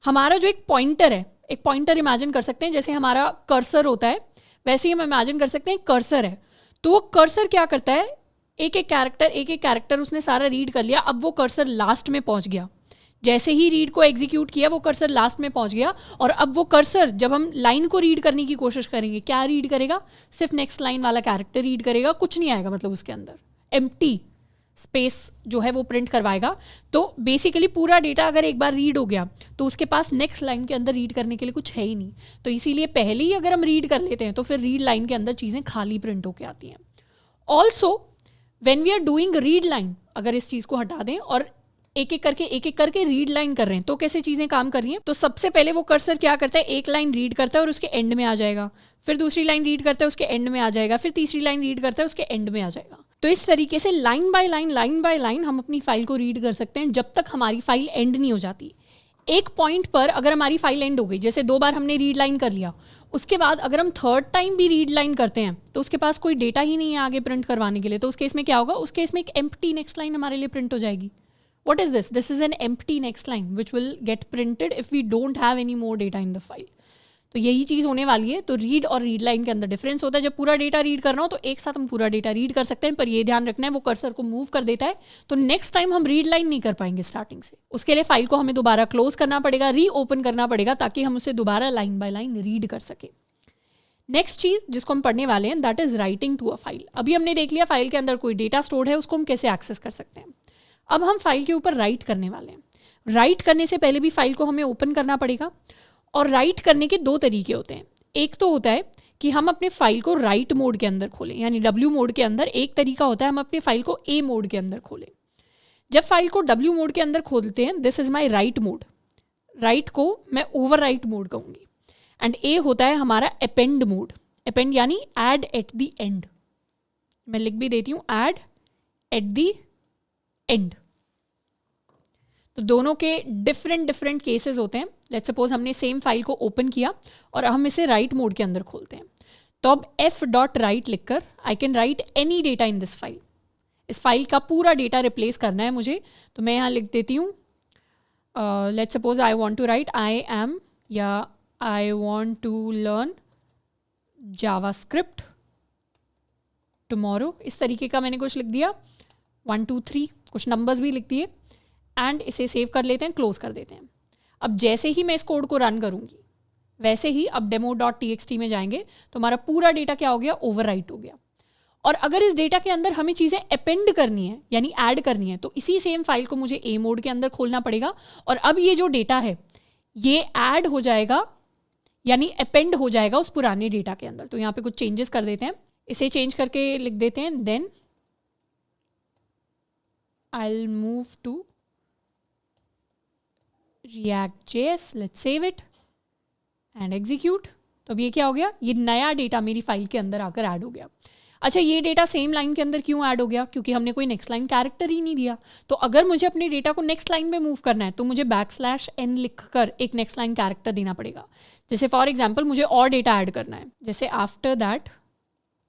हमारा जो एक पॉइंटर है, एक पॉइंटर इमेजिन कर सकते हैं जैसे हमारा कर्सर होता है, वैसे ही हम इमेजिन कर सकते हैं कर्सर है। तो वो कर्सर क्या करता है, एक एक कैरेक्टर उसने सारा रीड कर लिया। अब वो कर्सर लास्ट में पहुंच गया, जैसे ही रीड को एग्जीक्यूट किया वो कर्सर लास्ट में पहुंच गया। और अब वो कर्सर जब हम लाइन को रीड करने की कोशिश करेंगे, क्या रीड करेगा, सिर्फ नेक्स्ट लाइन वाला कैरेक्टर रीड करेगा, कुछ नहीं आएगा, मतलब उसके अंदर एम्प्टी स्पेस जो है वो प्रिंट करवाएगा। तो बेसिकली पूरा डेटा अगर एक बार रीड हो गया तो उसके पास नेक्स्ट लाइन के अंदर रीड करने के लिए कुछ है ही नहीं। तो इसीलिए पहले ही अगर हम रीड कर लेते हैं तो फिर रीड लाइन के अंदर चीज़ें खाली प्रिंट होके आती हैं। Also when we are doing read line, अगर इस चीज़ को हटा दें और एक एक करके रीड लाइन कर रहे हैं, तो कैसे चीज़ें काम कर रही हैं। तो सबसे पहले वो कर्सर क्या करता है, एक लाइन रीड करता है और उसके एंड में आ जाएगा, फिर दूसरी लाइन रीड करता है उसके एंड में आ जाएगा, फिर तीसरी लाइन रीड करता है उसके एंड में आ जाएगा। तो इस तरीके से लाइन बाय लाइन हम अपनी फाइल को रीड कर सकते हैं जब तक हमारी फाइल एंड नहीं हो जाती। एक पॉइंट पर अगर हमारी फाइल एंड हो गई, जैसे 2 बार हमने रीड लाइन कर लिया, उसके बाद अगर हम थर्ड टाइम भी रीड लाइन करते हैं तो उसके पास कोई डेटा ही नहीं है आगे प्रिंट करवाने के लिए। तो उस केस में क्या होगा, उस केस में एक एम्प्टी नेक्स्ट लाइन हमारे लिए प्रिंट हो जाएगी। What is this? This is an empty next line which will get printed if we don't have any more data in the file. तो यही चीज़ होने वाली है। तो रीड और रीड लाइन के अंदर डिफरेंस होता है। जब पूरा डेटा रीड करना हो तो एक साथ हम पूरा डेटा रीड कर सकते हैं, पर ये ध्यान रखना है वो कर्सर को मूव कर देता है, तो नेक्स्ट टाइम हम रीड लाइन नहीं कर पाएंगे स्टार्टिंग से। उसके लिए फाइल को हमें दोबारा क्लोज करना पड़ेगा, रीओपन करना पड़ेगा, ताकि हम उसे दोबारा लाइन बाय लाइन रीड कर सके। नेक्स्ट चीज़ जिसको हम पढ़ने वाले हैं that is writing to a file. अभी हमने देख लिया फाइल के अंदर कोई डेटा स्टोर्ड है, उसको हम कैसे एक्सेस कर सकते हैं। अब हम फाइल के ऊपर राइट करने वाले हैं। राइट करने से पहले भी फाइल को हमें ओपन करना पड़ेगा, और राइट करने के 2 तरीके होते हैं। एक तो होता है कि हम अपने फाइल को राइट मोड के अंदर खोलें, यानी W मोड के अंदर। एक तरीका होता है हम अपने फाइल को A मोड के अंदर खोलें। जब फाइल को W मोड के अंदर खोलते हैं, this is my right mode, right को मैं ओवर राइट मोड कहूँगी। एंड A होता है हमारा अपेंड मोड। अपेंड यानी एड एट द एंड। मैं लिख भी देती हूँ, एड एट द एंड। तो दोनों के डिफरेंट केसेस होते हैं। लेट्स सपोज हमने सेम फाइल को ओपन किया और हम इसे राइट मोड के अंदर खोलते हैं, तो अब f.write लिखकर आई can right any data in this file. इस फाइल का पूरा डेटा रिप्लेस करना है मुझे, तो मैं यहाँ लिख देती हूँ let's suppose I want to write I am या I want to learn JavaScript tomorrow. इस तरीके का मैंने कुछ लिख दिया, 1 2 3 कुछ नंबर्स भी लिख दिए, एंड इसे सेव कर लेते हैं, क्लोज कर देते हैं। अब जैसे ही मैं इस कोड को रन करूंगी वैसे ही अब demo.txt में जाएंगे तो हमारा पूरा डेटा क्या हो गया, ओवरराइट हो गया। और अगर इस डेटा के अंदर हमें चीज़ें अपेंड करनी है यानी ऐड करनी है, तो इसी सेम फाइल को मुझे A मोड के अंदर खोलना पड़ेगा, और अब ये जो डेटा है ये ऐड हो जाएगा यानी अपेंड हो जाएगा उस पुराने डेटा के अंदर। तो यहाँ पे कुछ चेंजेस कर देते हैं, इसे चेंज करके लिख देते हैं then I'll move to React.js, let's save it and execute। तो अब ये क्या हो गया, ये नया डेटा मेरी फाइल के अंदर आकर ऐड हो गया। अच्छा, ये डेटा सेम लाइन के अंदर क्यों ऐड हो गया? क्योंकि हमने कोई नेक्स्ट लाइन कैरेक्टर ही नहीं दिया। तो अगर मुझे अपने डेटा को नेक्स्ट लाइन में मूव करना है तो मुझे \n लिख कर एक नेक्स्ट लाइन कैरेक्टर देना पड़ेगा। जैसे फॉर एग्जाम्पल मुझे और डेटा ऐड करना है, जैसे आफ्टर दैट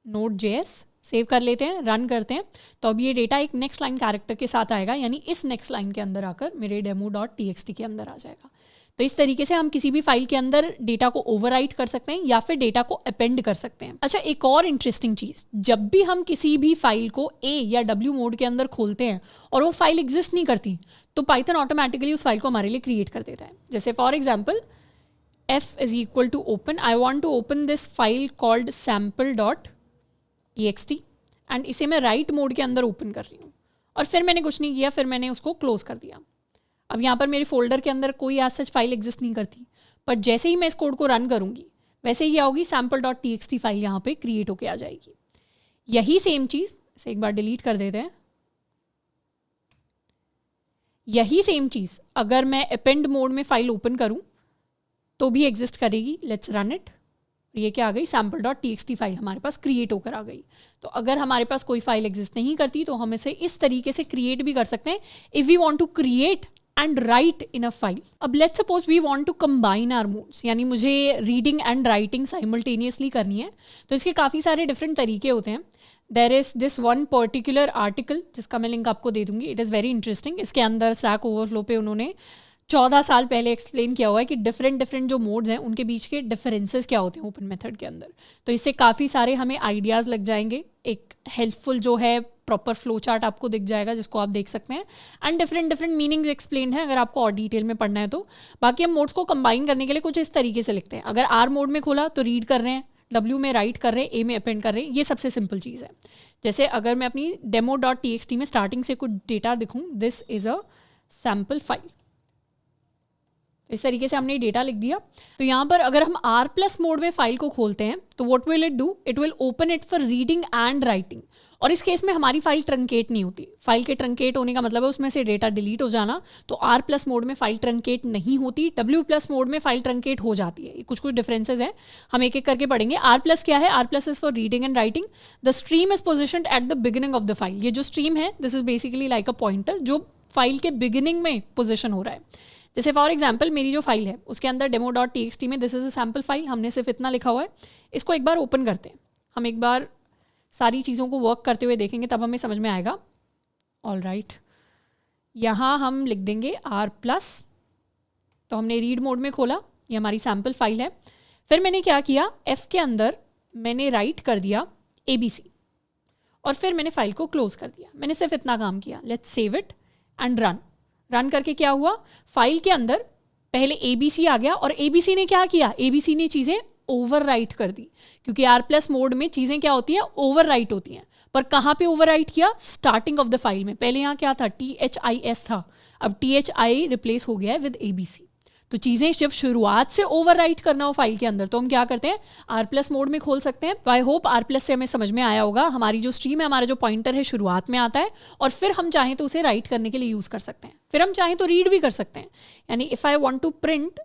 Node.js सेव कर लेते हैं, रन करते हैं, तो अब ये डेटा एक नेक्स्ट लाइन कैरेक्टर के साथ आएगा, यानी इस नेक्स्ट लाइन के अंदर आकर मेरे demo.txt के अंदर आ जाएगा। तो इस तरीके से हम किसी भी फाइल के अंदर डेटा को ओवरराइट कर सकते हैं या फिर डेटा को अपेंड कर सकते हैं। अच्छा, एक और इंटरेस्टिंग चीज़, जब भी हम किसी भी फाइल को A या W मोड के अंदर खोलते हैं और वो फाइल एग्जिस्ट नहीं करती, तो पाइथन ऑटोमेटिकली उस फाइल को हमारे लिए क्रिएट कर देता है। जैसे for example f is equal to open, I want to open this file called sample.txt and इसे मैं राइट मोड के अंदर ओपन कर रही हूँ और फिर मैंने कुछ नहीं किया, फिर मैंने उसको क्लोज कर दिया। अब यहाँ पर मेरे फोल्डर के अंदर कोई एज सच फाइल एग्जिस्ट नहीं करती, पर जैसे ही मैं इस कोड को रन करूँगी वैसे ही क्या होगी, sample.txt फाइल यहाँ पे क्रिएट होके आ जाएगी। यही सेम चीज़, इसे एक बार डिलीट कर देते हैं, यही सेम चीज़ अगर मैं अपेंड मोड में फाइल ओपन करूँ तो भी एग्जिस्ट करेगी। लेट्स रन इट, ये क्या आ गई, sample.txt फाइल हमारे पास क्रिएट होकर आ गई। तो अगर हमारे पास कोई फाइल एग्जिस्ट नहीं करती तो हम इसे इस तरीके से क्रिएट भी कर सकते हैं, if we want to create and write in a file. अब let's suppose we want to combine our modes, यानी मुझे रीडिंग एंड राइटिंग साइमल्टेनियसली करनी है, तो इसके काफ़ी सारे डिफरेंट तरीके होते हैं। There is this one particular article जिसका मैं लिंक आपको दे दूंगी, इट इज़ वेरी इंटरेस्टिंग। इसके अंदर स्टैक ओवरफ्लो पे उन्होंने 14 साल पहले एक्सप्लेन किया हुआ है कि डिफरेंट जो मोड्स हैं उनके बीच के डिफरेंसेस क्या होते हैं ओपन मेथड के अंदर। तो इससे काफ़ी सारे हमें आइडियाज़ लग जाएंगे, एक हेल्पफुल जो है प्रॉपर फ्लो चार्ट आपको दिख जाएगा जिसको आप देख सकते हैं, एंड डिफरेंट मीनिंग्स एक्सप्लेन है अगर आपको और डिटेल में पढ़ना है तो। बाकी हम मोड्स को कंबाइन करने के लिए कुछ इस तरीके से लिखते हैं, अगर R मोड में खोला तो रीड कर रहे हैं, W में राइट कर रहे हैं, A में अपेंड कर रहे हैं, ये सबसे सिंपल चीज़ है। जैसे अगर मैं अपनी demo.txt में स्टार्टिंग से कुछ डेटा दिखूँ, this is a sample file, इस तरीके से हमने डेटा लिख दिया। तो यहाँ पर अगर हम R+ मोड में फाइल को खोलते हैं तो what will it do, it will open it for reading and writing. और इस केस में हमारी फाइल ट्रंकेट नहीं होती। फाइल के ट्रंकेट होने का मतलब है उसमें से डेटा डिलीट हो जाना। तो R+ मोड में फाइल ट्रंकेट नहीं होती, W+ मोड में फाइल ट्रंकेट हो जाती है। कुछ डिफरेंसेस हैं, हम एक एक करके पढ़ेंगे। R+ क्या है, R+ is for reading and writing. The stream is positioned at the beginning of the file. ये जो स्ट्रीम है this is basically like a pointer जो फाइल के बिगिनिंग में पोजिशन हो रहा है। जैसे फॉर एग्जाम्पल मेरी जो फाइल है उसके अंदर demo.txt में this is a sample file, हमने सिर्फ इतना लिखा हुआ है। इसको एक बार ओपन करते हैं, हम एक बार सारी चीज़ों को वर्क करते हुए देखेंगे तब हमें समझ में आएगा। ऑल राइट, यहाँ हम लिख देंगे R+। तो हमने रीड मोड में खोला, ये हमारी सैम्पल फाइल है। फिर मैंने क्या किया, F के अंदर मैंने राइट कर दिया ABC और फिर मैंने फाइल को क्लोज कर दिया। मैंने सिर्फ इतना काम किया। Let's save it and run करके क्या हुआ, फाइल के अंदर पहले ABC आ गया और ABC ने क्या किया, ABC ने चीज़ें ओवरराइट कर दी। क्योंकि R+ मोड में चीज़ें क्या होती हैं, ओवरराइट होती हैं। पर कहाँ पे ओवरराइट किया, स्टार्टिंग ऑफ द फाइल में। पहले यहाँ क्या था, THIS था, अब THI रिप्लेस हो गया है विद ABC। तो चीज़ें जब शुरुआत से ओवरराइट करना हो फाइल के अंदर तो हम क्या करते हैं, R+ मोड में खोल सकते हैं। तो आई होप R+ से हमें समझ में आया होगा। हमारी जो स्ट्रीम है, हमारा जो पॉइंटर है शुरुआत में आता है और फिर हम चाहें तो उसे राइट करने के लिए यूज़ कर सकते हैं, फिर हम चाहें तो रीड भी कर सकते हैं। यानी if I want to print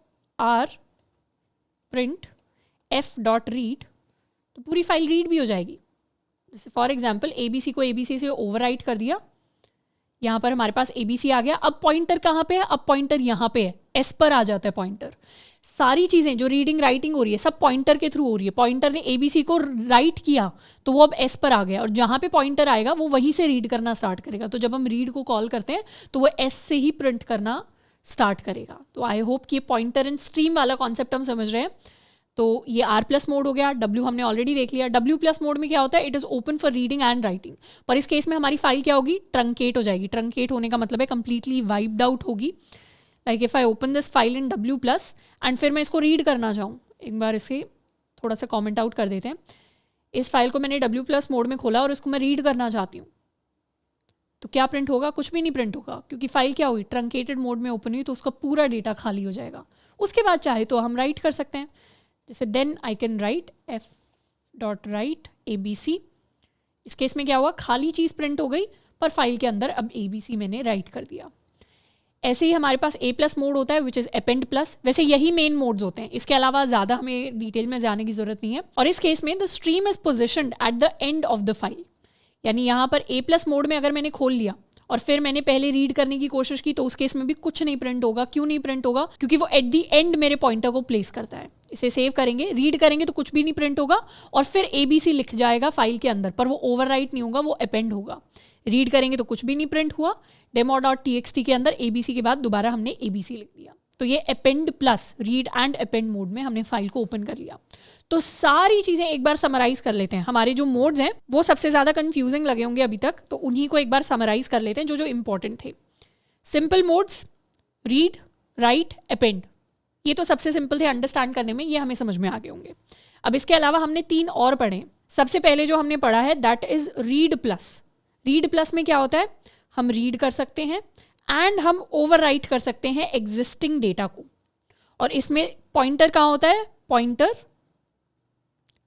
f.read तो पूरी फाइल रीड भी हो जाएगी। जैसे फॉर एग्जाम्पल ABC को ABC से ओवरराइट कर दिया, यहाँ पर हमारे पास ABC आ गया। अब पॉइंटर कहाँ पे है, अब पॉइंटर यहाँ पे है, S पर आ जाता है पॉइंटर। सारी चीज़ें जो रीडिंग राइटिंग हो रही है सब पॉइंटर के थ्रू हो रही है। पॉइंटर ने ABC को राइट किया तो वो अब S पर आ गया और जहाँ पे पॉइंटर आएगा वो वहीं से रीड करना स्टार्ट करेगा। तो जब हम रीड को कॉल करते हैं तो वो S से ही प्रिंट करना स्टार्ट करेगा। तो आई होप कि ये पॉइंटर एंड स्ट्रीम वाला कॉन्सेप्ट हम समझ रहे हैं। तो ये R+ मोड हो गया। W हमने ऑलरेडी देख लिया। W+ मोड में क्या होता है, it is open for reading and writing. पर इस केस में हमारी फाइल क्या होगी, ट्रंकेट हो जाएगी। ट्रंकेट होने का मतलब है कंप्लीटली वाइप्ड आउट होगी। Like if I open this file in W+ and फिर मैं इसको रीड करना चाहूँ, एक बार इसे थोड़ा सा कॉमेंट आउट कर देते हैं। इस फाइल को मैंने W+ मोड में खोला और इसको मैं रीड करना चाहती हूँ तो क्या प्रिंट होगा, कुछ भी नहीं प्रिंट होगा क्योंकि फाइल क्या हुई, ट्रंकेटेड मोड में ओपन हुई तो उसका पूरा डेटा खाली हो जाएगा। उसके बाद चाहे तो हम राइट कर सकते हैं, जैसे then I can write f.write ABC। इस केस में क्या हुआ, खाली चीज़ प्रिंट हो गई पर फाइल के अंदर अब ABC मैंने राइट कर दिया। ऐसे ही हमारे पास ए प्लस मोड होता है विच इज अपेंड प्लस। वैसे यही मेन मोड्स होते हैं, इसके अलावा ज़्यादा हमें डिटेल में जाने की जरूरत नहीं है। और इस केस में the stream is positioned eight the end of the file, यानी यहाँ पर ए प्लस मोड में अगर मैंने खोल लिया और फिर मैंने पहले रीड करने की कोशिश की तो उस केस में भी कुछ नहीं प्रिंट होगा। क्यों नहीं प्रिंट होगा? क्योंकि वो एट दी एंड मेरे पॉइंटर को प्लेस करता है। इसे सेव करेंगे, रीड करेंगे तो कुछ भी नहीं प्रिंट होगा और फिर ABC लिख जाएगा फाइल के अंदर, पर वो ओवरराइट नहीं होगा, वो अपेंड होगा। रीड करेंगे तो कुछ भी नहीं प्रिंट हुआ, demo.txt के अंदर ABC के बाद दोबारा हमने ABC लिख दिया। तो ये append plus read and append mode में हमने फाइल को ओपन कर लिया। तो सारी चीजें एक बार समराइज कर लेते हैं। हमारे जो मोड्स हैं वो सबसे ज्यादा कंफ्यूजिंग लगे होंगे अभी तक, तो उन्हीं को एक बार समराइज कर लेते हैं जो जो इंपॉर्टेंट थे। Simple modes read, right, append, ये तो सबसे सिंपल थे अंडरस्टैंड करने में, ये हमें समझ में आ गए होंगे। अब इसके अलावा हमने 3 और पढ़े। सबसे पहले जो हमने पढ़ा है that is read plus. Read plus में क्या होता है? हम रीड कर सकते हैं एंड हम ओवरराइट कर सकते हैं एग्जिस्टिंग डेटा को। और इसमें पॉइंटर कहाँ होता है? पॉइंटर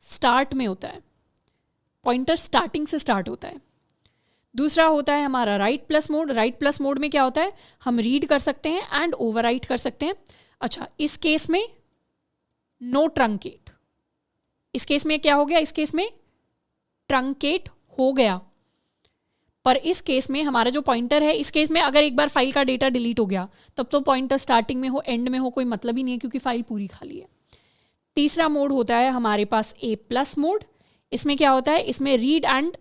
स्टार्ट में होता है, पॉइंटर स्टार्टिंग से स्टार्ट होता है। दूसरा होता है हमारा right plus mode. Right plus mode में क्या होता है? हम रीड कर सकते हैं एंड ओवरराइट कर सकते हैं। अच्छा, इस केस में नो ट्रंकेट। इस केस में क्या हो गया? इस केस में ट्रंकेट हो गया, पर इस केस में हमारा जो पॉइंटर है, इस केस में अगर एक बार फाइल का डेटा डिलीट हो गया तब तो पॉइंटर स्टार्टिंग में हो एंड में हो कोई मतलब ही नहीं है, क्योंकि फाइल पूरी खाली है। तीसरा मोड होता है हमारे पास ए प्लस मोड। इसमें क्या होता है? इसमें रीड एंड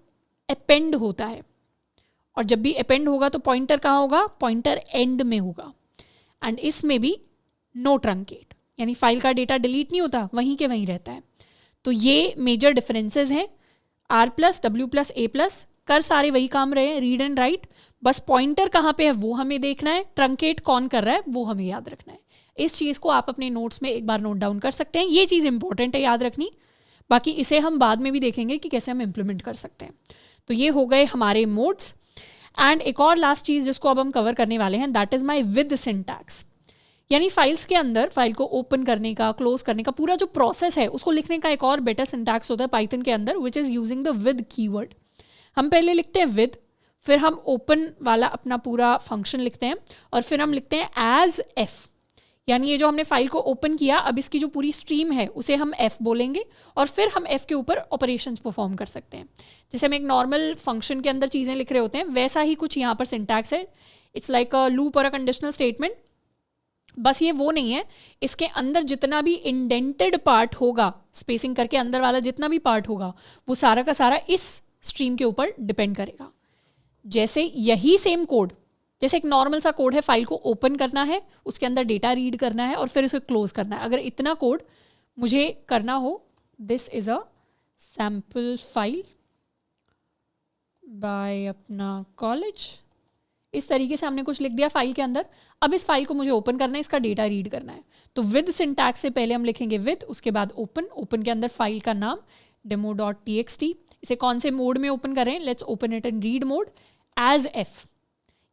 अपेंड होता है, और जब भी अपेंड होगा तो पॉइंटर कहाँ होगा? पॉइंटर एंड में होगा। एंड इसमें भी नो ट्रंकेट, यानी फाइल का डेटा डिलीट नहीं होता, वहीं के वहीं रहता है। तो ये मेजर डिफरेंसेस हैं। R plus, W plus, A plus कर सारे वही काम रहे हैं, रीड एंड राइट, बस पॉइंटर कहाँ पे है वो हमें देखना है, ट्रंकेट कौन कर रहा है वो हमें याद रखना है। इस चीज़ को आप अपने नोट्स में एक बार नोट डाउन कर सकते हैं, ये चीज़ इंपॉर्टेंट है याद रखनी। बाकी इसे हम बाद में भी देखेंगे कि कैसे हम इम्प्लीमेंट कर सकते हैं। तो ये हो गए हमारे मोड्स। एंड एक और लास्ट चीज़ जिसको अब हम कवर करने वाले हैं that is my with syntax, यानी फाइल्स के अंदर फाइल को ओपन करने का, क्लोज करने का पूरा जो प्रोसेस है उसको लिखने का एक और बेटर सिंटैक्स होता है पाइथन के अंदर, which is using the with keyword. हम पहले लिखते हैं विद, फिर हम ओपन वाला अपना पूरा फंक्शन लिखते हैं और फिर हम लिखते हैं एज एफ, यानी ये जो हमने फाइल को ओपन किया अब इसकी जो पूरी स्ट्रीम है उसे हम एफ बोलेंगे और फिर हम एफ के ऊपर ऑपरेशंस परफॉर्म कर सकते हैं। जैसे हम एक नॉर्मल फंक्शन के अंदर चीज़ें लिख रहे होते हैं वैसा ही कुछ यहाँ पर सिंटैक्स है। इट्स लाइक अ लूप और अ कंडीशनल स्टेटमेंट, बस ये वो नहीं है, इसके अंदर जितना भी इंडेंटेड पार्ट होगा, स्पेसिंग करके अंदर वाला जितना भी पार्ट होगा वो सारा का सारा इस स्ट्रीम के ऊपर डिपेंड करेगा। जैसे यही सेम कोड, जैसे एक नॉर्मल सा कोड है, फाइल को ओपन करना है, उसके अंदर डेटा रीड करना है और फिर उसे क्लोज करना है। अगर इतना कोड मुझे करना हो, this is a sample file by अपना कॉलेज, इस तरीके से हमने कुछ लिख दिया फाइल के अंदर। अब इस फाइल को मुझे ओपन करना है, इसका डेटा रीड करना है, तो विद सिंटैक्स से पहले हम लिखेंगे विद, उसके बाद ओपन, ओपन के अंदर फाइल का नाम demo.txt। इसे कौन से मोड में ओपन करें? Let's open it in read mode as f,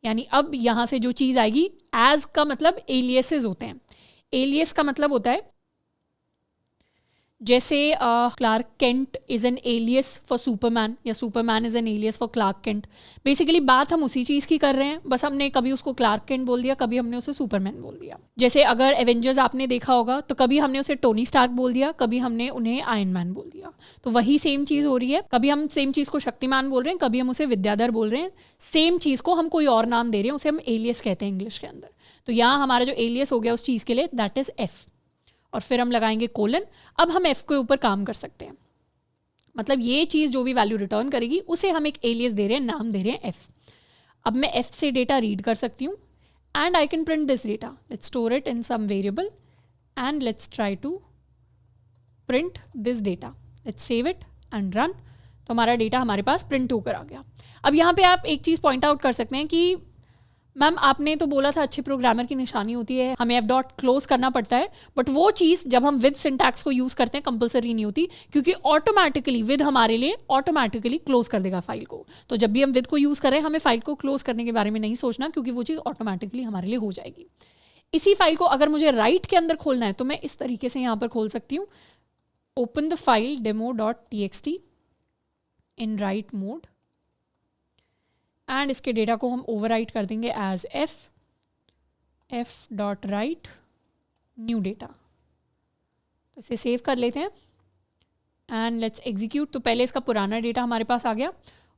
यानी अब यहाँ से जो चीज़ आएगी, एज का मतलब एलियसेस होते हैं। एलियस का मतलब होता है जैसे Clark Kent is an alias for Superman या Superman is an alias for Clark Kent. Basically बात हम उसी चीज़ की कर रहे हैं, बस हमने कभी उसको क्लार्क केंट बोल दिया, कभी हमने उसे सुपरमैन बोल दिया। जैसे अगर एवेंजर्स आपने देखा होगा तो कभी हमने उसे टोनी स्टार्क बोल दिया, कभी हमने उन्हें आयरन मैन बोल दिया। तो वही सेम चीज़ हो रही है, कभी हम सेम चीज़ को शक्तिमान बोल रहे हैं, कभी हम उसे विद्याधर बोल रहे हैं। सेम चीज़ को हम कोई और नाम दे रहे हैं, उसे हम एलियस कहते हैं इंग्लिश के अंदर। तो यहाँ हमारा जो एलियस हो गया उस चीज़ के लिए दैट इज़ एफ, और फिर हम लगाएंगे कोलन। अब हम एफ के ऊपर काम कर सकते हैं, मतलब ये चीज़ जो भी वैल्यू रिटर्न करेगी उसे हम एक एलियस दे रहे हैं, नाम दे रहे हैं एफ। अब मैं एफ से डेटा रीड कर सकती हूँ and I can print this data. Let's store it in some variable and let's try to print this data. Let's save it and run. तो हमारा डेटा हमारे पास प्रिंट होकर आ गया। अब यहाँ पे आप एक चीज़ पॉइंट आउट कर सकते हैं कि मैम आपने तो बोला था अच्छे प्रोग्रामर की निशानी होती है, हमें एफ डॉट क्लोज करना पड़ता है, बट वो चीज़ जब हम विद सिंटैक्स को यूज़ करते हैं कंपलसरी नहीं होती, क्योंकि ऑटोमेटिकली विद हमारे लिए ऑटोमेटिकली क्लोज कर देगा फाइल को। तो जब भी हम विद को यूज़ करें हमें फाइल को क्लोज करने के बारे में नहीं सोचना, क्योंकि वो चीज़ ऑटोमेटिकली हमारे लिए हो जाएगी। इसी फाइल को अगर मुझे राइट के अंदर खोलना है तो मैं इस तरीके से यहाँ पर खोल सकती हूँ, open the file demo.txt in right mode and इसके डेटा को हम ओवरराइट कर देंगे as F. f.write new data, तो इसे सेव कर लेते हैं एंड लेट्स एग्जीक्यूट। तो पहले इसका पुराना डेटा हमारे पास आ गया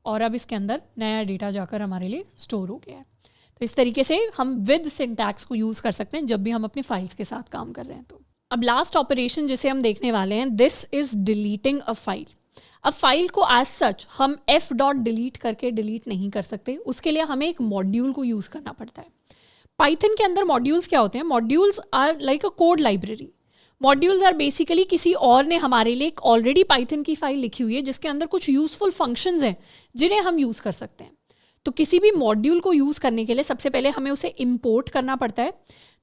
और अब इसके अंदर नया डेटा जाकर हमारे लिए स्टोर हो गया है। तो इस तरीके से हम विद सिंटैक्स को यूज़ कर सकते हैं जब भी हम अपनी फाइल्स के साथ काम कर रहे हैं। तो अब लास्ट ऑपरेशन जिसे हम देखने वाले हैं, this is deleting a file. अब फाइल को एज सच हम f.delete करके डिलीट नहीं कर सकते, उसके लिए हमें एक मॉड्यूल को यूज़ करना पड़ता है। पाइथन के अंदर मॉड्यूल्स क्या होते हैं? Modules are like a code library. Modules are basically किसी और ने हमारे लिए एक ऑलरेडी पाइथन की फाइल लिखी हुई है जिसके अंदर कुछ यूजफुल फंक्शंस हैं जिन्हें हम यूज़ कर सकते हैं। तो किसी भी मॉड्यूल को यूज़ करने के लिए सबसे पहले हमें उसे इंपोर्ट करना पड़ता है।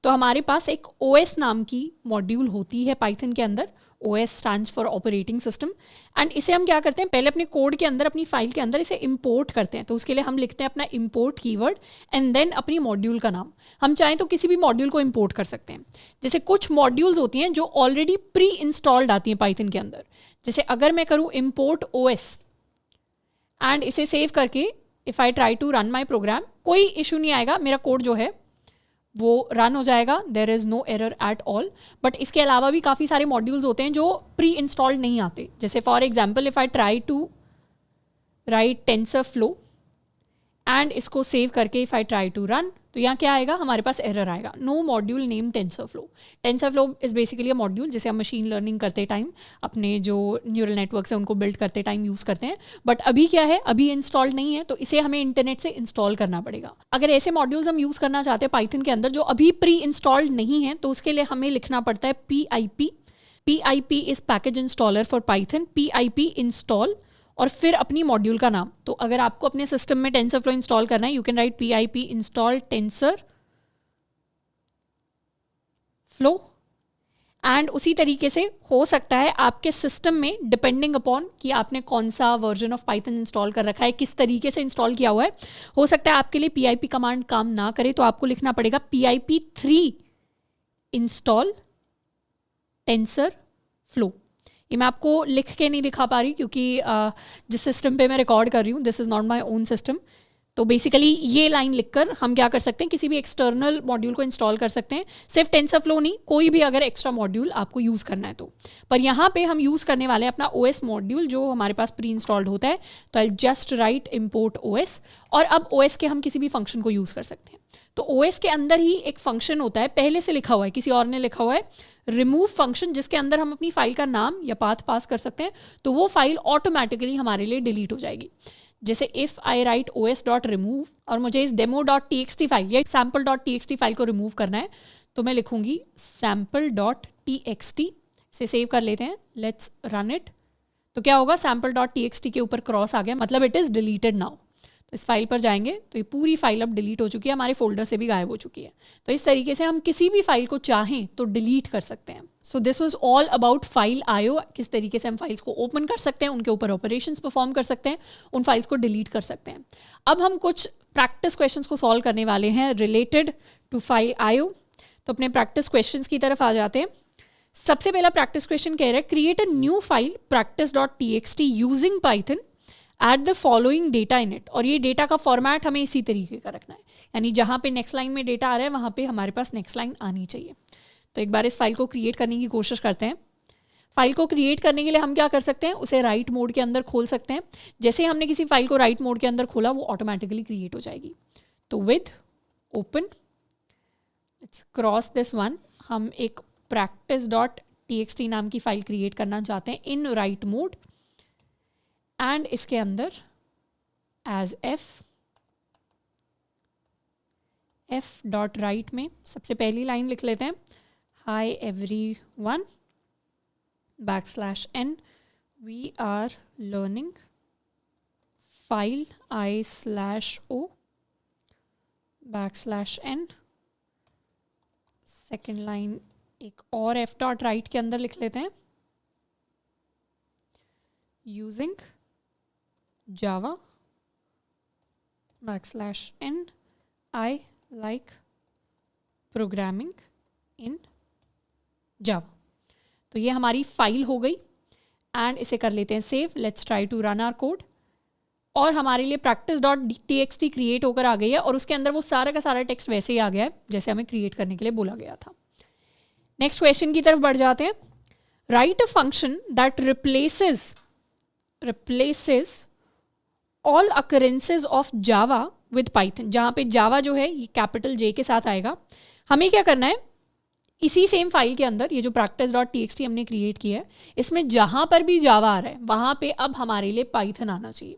तो हमारे पास एक OS नाम की मॉड्यूल होती है पाइथन के अंदर। OS stands for operating system. And इसे हम क्या करते हैं, पहले अपने कोड के अंदर, अपनी फाइल के अंदर इसे इंपोर्ट करते हैं। तो उसके लिए हम लिखते हैं अपना इंपोर्ट कीवर्ड एंड देन अपनी मॉड्यूल का नाम। हम चाहें तो किसी भी मॉड्यूल को इंपोर्ट कर सकते हैं। जैसे कुछ मॉड्यूल्स होती हैं जो ऑलरेडी प्री इंस्टॉल्ड आती हैं पाइथन के अंदर। जैसे अगर मैं करूँ इंपोर्ट OS एंड इसे सेव करके if I try to run my program, कोई इशू नहीं आएगा, मेरा कोड जो है वो रन हो जाएगा, there is no error at all. But इसके अलावा भी काफ़ी सारे मॉड्यूल्स होते हैं जो प्री इंस्टॉल्ड नहीं आते। जैसे for example if I try to write TensorFlow and इसको सेव करके if I try to run, तो यहाँ क्या आएगा, हमारे पास एरर आएगा, no module name TensorFlow. TensorFlow is basically a module जिसे हम मशीन लर्निंग करते टाइम, अपने जो न्यूरल नेटवर्क्स हैं उनको बिल्ड करते टाइम यूज़ करते हैं। बट अभी क्या है, अभी इंस्टॉल्ड नहीं है, तो इसे हमें इंटरनेट से इंस्टॉल करना पड़ेगा। अगर ऐसे मॉड्यूल्स हम यूज़ करना चाहते हैं पाइथन के अंदर जो अभी प्री इंस्टॉल्ड नहीं है, तो उसके लिए हमें लिखना पड़ता है PIP। PIP is package installer for Python. PIP install और फिर अपनी मॉड्यूल का नाम। तो अगर आपको अपने सिस्टम में टेंसरफ्लो इंस्टॉल करना है, you can write PIP install TensorFlow. And उसी तरीके से हो सकता है आपके सिस्टम में, डिपेंडिंग अपॉन कि आपने कौन सा वर्जन ऑफ पाइथन इंस्टॉल कर रखा है, किस तरीके से इंस्टॉल किया हुआ है, हो सकता है आपके लिए PIP कमांड काम ना करे, तो आपको लिखना पड़ेगा PIP 3 इंस्टॉल टेंसरफ्लो। ये मैं आपको लिख के नहीं दिखा पा रही क्योंकि जिस सिस्टम पे मैं रिकॉर्ड कर रही हूँ, this is not my own system. तो बेसिकली ये लाइन लिखकर हम क्या कर सकते हैं, किसी भी एक्सटर्नल मॉड्यूल को इंस्टॉल कर सकते हैं। सिर्फ टेंसरफ्लो नहीं, कोई भी अगर एक्स्ट्रा मॉड्यूल आपको यूज़ करना है तो। पर यहाँ पे हम यूज़ करने वाले हैं अपना OS मॉड्यूल जो हमारे पास प्री इंस्टॉल्ड होता है। तो I just right import OS, और अब OS के हम किसी भी फंक्शन को यूज़ कर सकते हैं। तो OS के अंदर ही एक फंक्शन होता है, पहले से लिखा हुआ है, किसी और ने लिखा हुआ है, रिमूव फंक्शन, जिसके अंदर हम अपनी फाइल का नाम या पाथ पास कर सकते हैं। तो वो फाइल ऑटोमेटिकली हमारे लिए डिलीट हो जाएगी। जैसे इफ़ आई राइट os.remove और मुझे इस demo.txt फाइल या sample.txt फाइल को रिमूव करना है, तो मैं लिखूंगी sample.txt। इसे सेव कर लेते हैं, लेट्स रन इट। तो क्या होगा, sample.txt के ऊपर क्रॉस आ गया, मतलब इट इज़ डिलीटेड नाउ। तो इस फाइल पर जाएंगे तो ये पूरी फाइल अब डिलीट हो चुकी है, हमारे फोल्डर से भी गायब हो चुकी है। तो इस तरीके से हम किसी भी फाइल को चाहें तो डिलीट कर सकते हैं। So this was all about file IO, किस तरीके से हम फाइल्स को ओपन कर सकते हैं, उनके ऊपर ऑपरेशंस परफॉर्म कर सकते हैं, उन फाइल्स को डिलीट कर सकते हैं। अब हम कुछ प्रैक्टिस क्वेश्चंस को सॉल्व करने वाले हैं रिलेटेड टू फाइल IO। तो अपने प्रैक्टिस क्वेश्चंस की तरफ आ जाते हैं। सबसे पहला प्रैक्टिस क्वेश्चन कह रहा है, create a new file practice.txt using Python at the following data in it. और ये डेटा का फॉर्मेट हमें इसी तरीके का रखना है, यानी जहाँ पे नेक्स्ट लाइन में डेटा आ रहा है वहाँ पे हमारे पास नेक्स्ट लाइन आनी चाहिए। तो एक बार इस फाइल को क्रिएट करने की कोशिश करते हैं। फाइल को क्रिएट करने के लिए हम क्या कर सकते हैं, उसे राइट मोड के अंदर खोल सकते हैं। जैसे हमने किसी फाइल को राइट मोड के अंदर खोला, वो ऑटोमेटिकली क्रिएट हो जाएगी। तो with open, let's cross this one, हम एक practice.txt नाम की फाइल क्रिएट करना चाहते हैं इन राइट मोड, एंड इसके अंदर एज f.write में सबसे पहली लाइन लिख लेते हैं, hi everyone \n we are learning file i/o \n। Second line एक और f.write के अंदर लिख लेते हैं, using Java \n I like programming in Java। तो ये हमारी फाइल हो गई एंड इसे कर लेते हैं save. Let's try to run our code. और हमारे लिए practice.txt क्रिएट होकर आ गई है और उसके अंदर वो सारा का सारा टेक्स्ट वैसे ही आ गया है जैसे हमें क्रिएट करने के लिए बोला गया था। नेक्स्ट क्वेश्चन की तरफ बढ़ जाते हैं। Right a function that replaces all अकरेंसेज of Java with Python. जहाँ पे जावा जो है ये कैपिटल J के साथ आएगा। हमें क्या करना है, इसी सेम फाइल के अंदर ये जो practice.txt हमने क्रिएट किया है इसमें जहाँ पर भी जावा आ रहा है वहाँ पे अब हमारे लिए पाइथन आना चाहिए।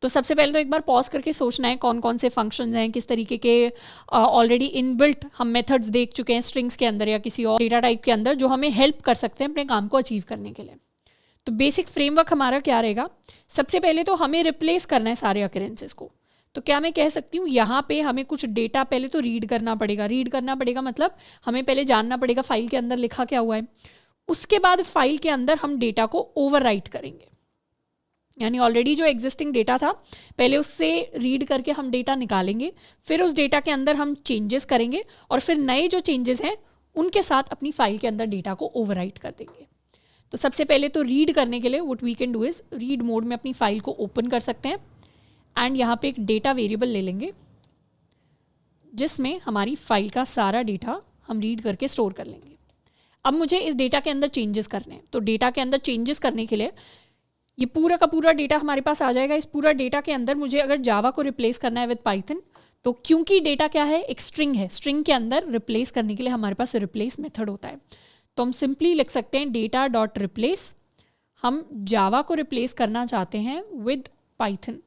तो सबसे पहले तो एक बार पॉज करके सोचना है कौन कौन से फंक्शंस हैं, किस तरीके के ऑलरेडी इनबिल्ट हम मेथड्स देख चुके हैं स्ट्रिंग्स के अंदर या किसी और डेटा टाइप के अंदर जो हमें हेल्प कर सकते हैं अपने काम को अचीव करने के लिए। तो बेसिक फ्रेमवर्क हमारा क्या रहेगा, सबसे पहले तो हमें रिप्लेस करना है सारे अकरेंसेस को। तो क्या मैं कह सकती हूँ यहाँ पे हमें कुछ डेटा पहले तो रीड करना पड़ेगा। रीड करना पड़ेगा मतलब हमें पहले जानना पड़ेगा फाइल के अंदर लिखा क्या हुआ है। उसके बाद फाइल के अंदर हम डेटा को ओवरराइट करेंगे, यानी ऑलरेडी जो एग्जिस्टिंग डेटा था पहले उससे रीड करके हम डेटा निकालेंगे, फिर उस डेटा के अंदर हम चेंजेस करेंगे और फिर नए जो चेंजेस हैं उनके साथ अपनी फाइल के अंदर डेटा को ओवरराइट कर देंगे। तो सबसे पहले तो रीड करने के लिए what we can do is read mode में अपनी फाइल को ओपन कर सकते हैं एंड यहाँ पे एक डेटा वेरिएबल ले लेंगे जिसमें हमारी फाइल का सारा डेटा हम रीड करके स्टोर कर लेंगे। अब मुझे इस डेटा के अंदर चेंजेस करने हैं, तो डेटा के अंदर चेंजेस करने के लिए ये पूरा का पूरा डेटा हमारे पास आ जाएगा। इस पूरा डेटा के अंदर मुझे अगर जावा को रिप्लेस करना है विद पाइथन, तो क्योंकि डेटा क्या है, एक स्ट्रिंग है, स्ट्रिंग के अंदर रिप्लेस करने के लिए हमारे पास रिप्लेस मेथड होता है। तो हम सिंपली लिख सकते हैं डेटा डॉट रिप्लेस, हम जावा को रिप्लेस करना चाहते हैं विद पाइथन,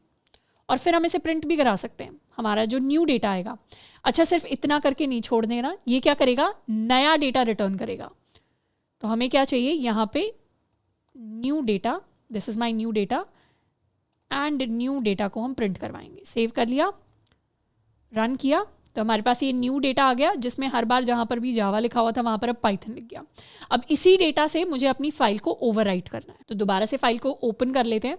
और फिर हम इसे प्रिंट भी करा सकते हैं हमारा जो न्यू डेटा आएगा। अच्छा, सिर्फ इतना करके नहीं छोड़ देना, ये क्या करेगा, नया डेटा रिटर्न करेगा। तो हमें क्या चाहिए, यहाँ पे new data, this is my new data, and new data को हम प्रिंट करवाएंगे। सेव कर लिया, रन किया, तो हमारे पास ये न्यू डेटा आ गया जिसमें हर बार जहाँ पर भी जावा लिखा हुआ था वहाँ पर अब पाइथन लिख गया। अब इसी डेटा से मुझे अपनी फाइल को ओवरराइट करना है, तो दोबारा से फाइल को ओपन कर लेते हैं।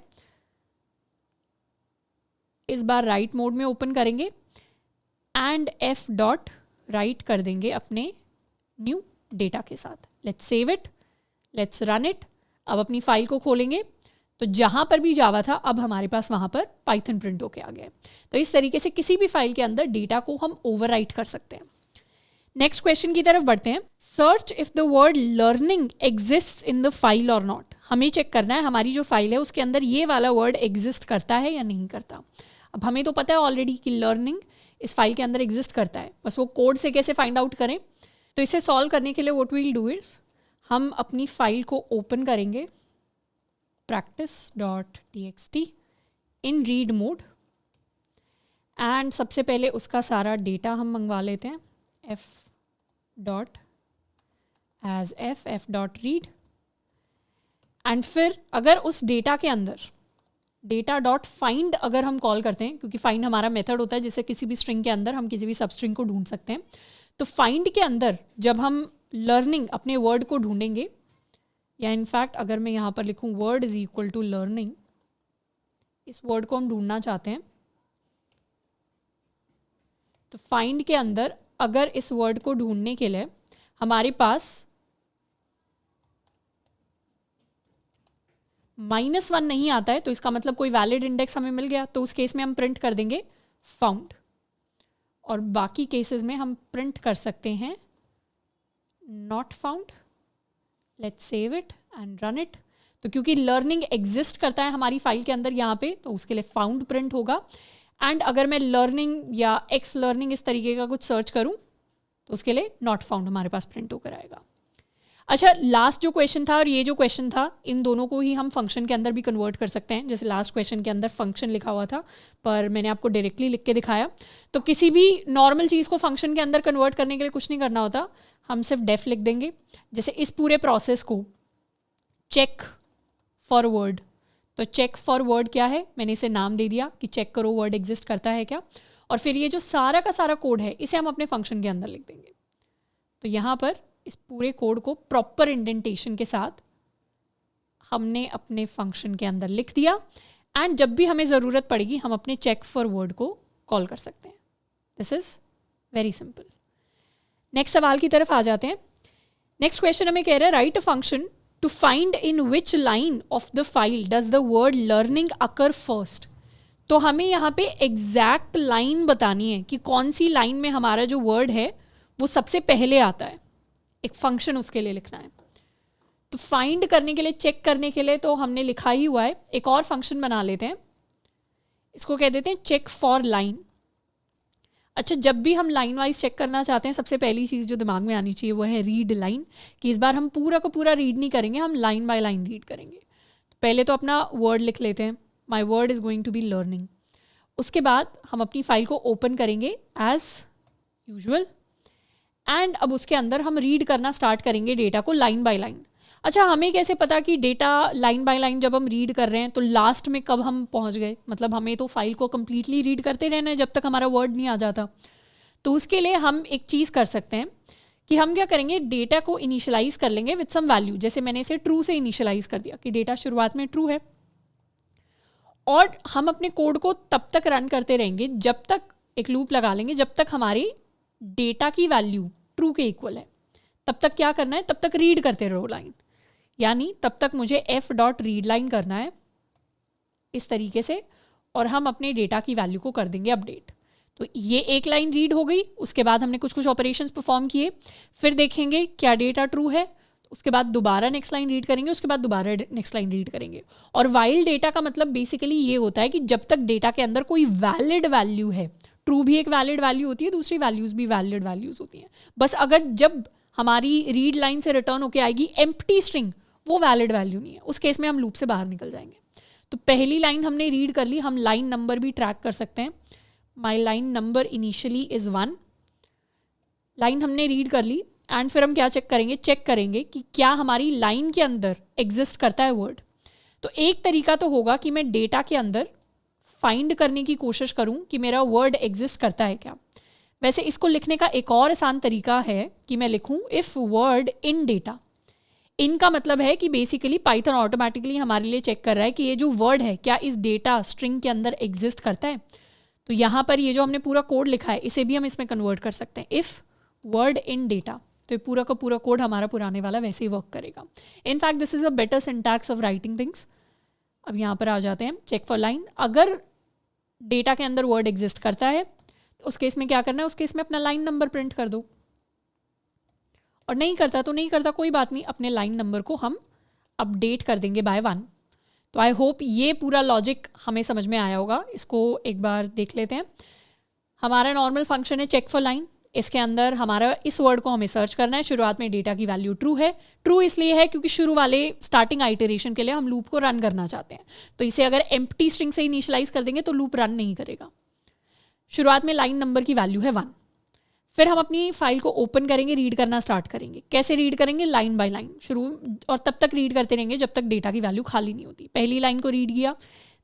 इस बार राइट मोड में ओपन करेंगे एंड f डॉट राइट कर देंगे अपने न्यू डेटा के साथ। Let's save it, let's run it. अब अपनी फाइल को खोलेंगे तो जहाँ पर भी जावा था अब हमारे पास वहाँ पर पाइथन प्रिंट होके आ गया। तो इस तरीके से किसी भी फाइल के अंदर डेटा को हम ओवरराइट कर सकते हैं। नेक्स्ट क्वेश्चन की तरफ बढ़ते हैं। Search if the word learning exist in the file और नॉट। हमें चेक करना है हमारी जो फाइल है उसके अंदर ये वाला वर्ड एग्जिस्ट करता है या नहीं करता। अब हमें तो पता है ऑलरेडी कि लर्निंग इस फाइल के अंदर एग्जिस्ट करता है, बस वो कोड से कैसे फाइंड आउट करें। तो इसे सॉल्व करने के लिए what we will do is हम अपनी फाइल को ओपन करेंगे practice.txt in read mode, and सबसे पहले उसका सारा डेटा हम मंगवा लेते हैं f डॉट रीड, एंड फिर अगर उस डेटा के अंदर डेटा डॉट फाइंड अगर हम कॉल करते हैं, क्योंकि फाइंड हमारा मेथड होता है जिससे किसी भी स्ट्रिंग के अंदर हम किसी भी सब स्ट्रिंग को ढूंढ सकते हैं। तो फाइंड के अंदर जब हम लर्निंग अपने वर्ड को ढूंढेंगे, या इनफैक्ट अगर मैं यहाँ पर लिखूँ word is equal to learning, इस वर्ड को हम ढूंढना चाहते हैं, तो फाइंड के अंदर अगर इस वर्ड को ढूंढने के लिए हमारे पास -1 नहीं आता है तो इसका मतलब कोई वैलिड इंडेक्स हमें मिल गया। तो उस केस में हम प्रिंट कर देंगे फाउंड, और बाकी केसेस में हम प्रिंट कर सकते हैं not found. Let's save it and run it. तो क्योंकि लर्निंग एग्जिस्ट करता है हमारी फाइल के अंदर यहाँ पे, तो उसके लिए फाउंड प्रिंट होगा। एंड अगर मैं लर्निंग या एक्स लर्निंग इस तरीके का कुछ सर्च करूँ तो उसके लिए नॉट फाउंड हमारे पास प्रिंट होकर आएगा। अच्छा, लास्ट जो क्वेश्चन था और ये जो क्वेश्चन था, इन दोनों को ही हम फंक्शन के अंदर भी कन्वर्ट कर सकते हैं। जैसे लास्ट क्वेश्चन के अंदर फंक्शन लिखा हुआ था पर मैंने आपको डायरेक्टली लिख के दिखाया। तो किसी भी नॉर्मल चीज़ को फंक्शन के अंदर कन्वर्ट करने के लिए कुछ नहीं करना होता, हम सिर्फ डेफ लिख देंगे। जैसे इस पूरे प्रोसेस को चेक फॉर वर्ड, तो चेक फॉर वर्ड क्या है, मैंने इसे नाम दे दिया कि चेक करो वर्ड एग्जिस्ट करता है क्या, और फिर ये जो सारा का सारा कोड है इसे हम अपने फंक्शन के अंदर लिख देंगे। तो यहाँ पर इस पूरे कोड को प्रॉपर इंडेंटेशन के साथ हमने अपने फंक्शन के अंदर लिख दिया, एंड जब भी हमें ज़रूरत पड़ेगी हम अपने चेक फॉर वर्ड को कॉल कर सकते हैं। This is very simple. Next सवाल की तरफ आ जाते हैं। नेक्स्ट क्वेश्चन हमें कह रहा है write a function to find in which line of the file does the word learning occur first. तो हमें यहाँ पे एग्जैक्ट लाइन बतानी है कि कौन सी लाइन में हमारा जो वर्ड है वो सबसे पहले आता है, एक फंक्शन उसके लिए लिखना है। तो फाइंड करने के लिए, चेक करने के लिए तो हमने लिखा ही हुआ है, एक और फंक्शन बना लेते हैं, इसको कह देते हैं चेक फॉर लाइन। अच्छा, जब भी हम लाइन वाइज चेक करना चाहते हैं, सबसे पहली चीज़ जो दिमाग में आनी चाहिए वो है रीड लाइन, कि इस बार हम पूरा का पूरा रीड नहीं करेंगे, हम लाइन बाय लाइन रीड करेंगे। तो पहले तो अपना वर्ड लिख लेते हैं, my word is going to be learning. उसके बाद हम अपनी फाइल को ओपन करेंगे एज यूजुअल, एंड अब उसके अंदर हम रीड करना स्टार्ट करेंगे डेटा को लाइन बाय लाइन। अच्छा, हमें कैसे पता कि डेटा लाइन बाय लाइन जब हम रीड कर रहे हैं तो लास्ट में कब हम पहुंच गए? मतलब हमें तो फाइल को कंप्लीटली रीड करते रहना है जब तक हमारा वर्ड नहीं आ जाता। तो उसके लिए हम एक चीज़ कर सकते हैं कि हम क्या करेंगे, डेटा को इनिशियलाइज कर लेंगे विद सम वैल्यू। जैसे मैंने इसे ट्रू से इनिशियलाइज कर दिया कि डेटा शुरुआत में ट्रू है, और हम अपने कोड को तब तक रन करते रहेंगे जब तक, एक लूप लगा लेंगे जब तक हमारी डेटा की वैल्यू ट्रू के इक्वल है। तब तक क्या करना है, तब तक रीड करते रहो लाइन, यानी तब तक मुझे f.read लाइन करना है इस तरीके से, और हम अपने डेटा की वैल्यू को कर देंगे अपडेट। तो ये एक लाइन रीड हो गई, उसके बाद हमने कुछ कुछ ऑपरेशंस परफॉर्म किए, फिर देखेंगे क्या डेटा ट्रू है, उसके बाद दोबारा नेक्स्ट लाइन रीड करेंगे, उसके बाद दोबारा नेक्स्ट लाइन रीड करेंगे। और वाइल डेटा का मतलब बेसिकली ये होता है कि जब तक डेटा के अंदर कोई वैलिड वैल्यू है, ट्रू भी एक वैलिड वैल्यू होती है, दूसरी वैल्यूज भी वैलिड वैल्यूज होती हैं। बस अगर जब हमारी रीड लाइन से रिटर्न होके आएगी एम्प्टी स्ट्रिंग, वो वैलिड वैल्यू नहीं है, उस केस में हम लूप से बाहर निकल जाएंगे। तो पहली लाइन हमने रीड कर ली, हम लाइन नंबर भी ट्रैक कर सकते हैं। माई line number initially is 1, line हमने रीड कर ली, एंड फिर हम क्या चेक करेंगे, चेक करेंगे कि क्या हमारी लाइन के अंदर एग्जिस्ट करता है वर्ड। तो एक तरीका तो होगा कि मैं डेटा के अंदर फाइंड करने की कोशिश करूं कि मेरा वर्ड एग्जिस्ट करता है क्या। वैसे इसको लिखने का एक और आसान तरीका है कि मैं लिखूं इफ़ वर्ड इन डेटा। इन का मतलब है कि बेसिकली पाइथन ऑटोमेटिकली हमारे लिए चेक कर रहा है कि ये जो वर्ड है क्या इस डेटा स्ट्रिंग के अंदर एग्जिस्ट करता है। तो यहाँ पर ये जो हमने पूरा कोड लिखा है इसे भी हम इसमें कन्वर्ट कर सकते हैं, इफ़ वर्ड इन डेटा। तो ये पूरा का पूरा कोड हमारा पुराने वाला वैसे ही वर्क करेगा। In fact this is a better syntax of writing things. अब यहाँ पर आ जाते हैं चेक फॉर लाइन। अगर डेटा के अंदर वर्ड एग्जिस्ट करता है तो उस केस में क्या करना है, उस केस में अपना लाइन नंबर प्रिंट कर दो, और नहीं करता तो नहीं करता, कोई बात नहीं, अपने लाइन नंबर को हम अपडेट कर देंगे बाय 1। तो आई होप ये पूरा लॉजिक हमें समझ में आया होगा। इसको एक बार देख लेते हैं। हमारा नॉर्मल फंक्शन है चेक फॉर लाइन, इसके अंदर हमारा इस वर्ड को हमें सर्च करना है। शुरुआत में डेटा की वैल्यू ट्रू है, ट्रू इसलिए है क्योंकि शुरू वाले स्टार्टिंग आइटरेशन के लिए हम लूप को रन करना चाहते हैं। तो इसे अगर एम्प्टी स्ट्रिंग से इनिशियलाइज कर देंगे तो लूप रन नहीं करेगा। शुरुआत में लाइन नंबर की वैल्यू है 1। फिर हम अपनी फाइल को ओपन करेंगे, रीड करना स्टार्ट करेंगे। कैसे रीड करेंगे, लाइन बाय लाइन शुरू, और तब तक रीड करते रहेंगे जब तक डेटा की वैल्यू खाली नहीं होती। पहली लाइन को रीड किया,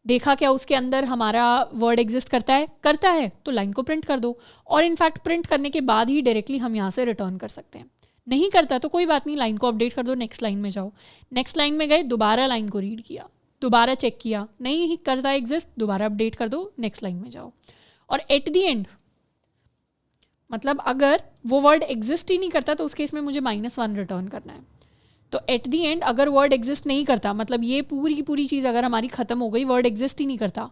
देखा क्या उसके अंदर हमारा वर्ड एग्जिस्ट करता है तो लाइन को प्रिंट कर दो, और इनफैक्ट प्रिंट करने के बाद ही डायरेक्टली हम यहाँ से रिटर्न कर सकते हैं। नहीं करता तो कोई बात नहीं, लाइन को अपडेट कर दो, नेक्स्ट लाइन में जाओ। नेक्स्ट लाइन में गए, दोबारा लाइन को रीड किया, दोबारा चेक किया, नहीं ही करता एग्जिस्ट, दोबारा अपडेट कर दो, नेक्स्ट लाइन में जाओ। और एट दी एंड, मतलब अगर वो वर्ड एग्जिस्ट ही नहीं करता तो उस केस में मुझे -1 रिटर्न करना है। तो एट दी एंड अगर वर्ड एग्जिस्ट नहीं करता, मतलब ये पूरी की पूरी चीज़ अगर हमारी ख़त्म हो गई, वर्ड एग्जिस्ट ही नहीं करता,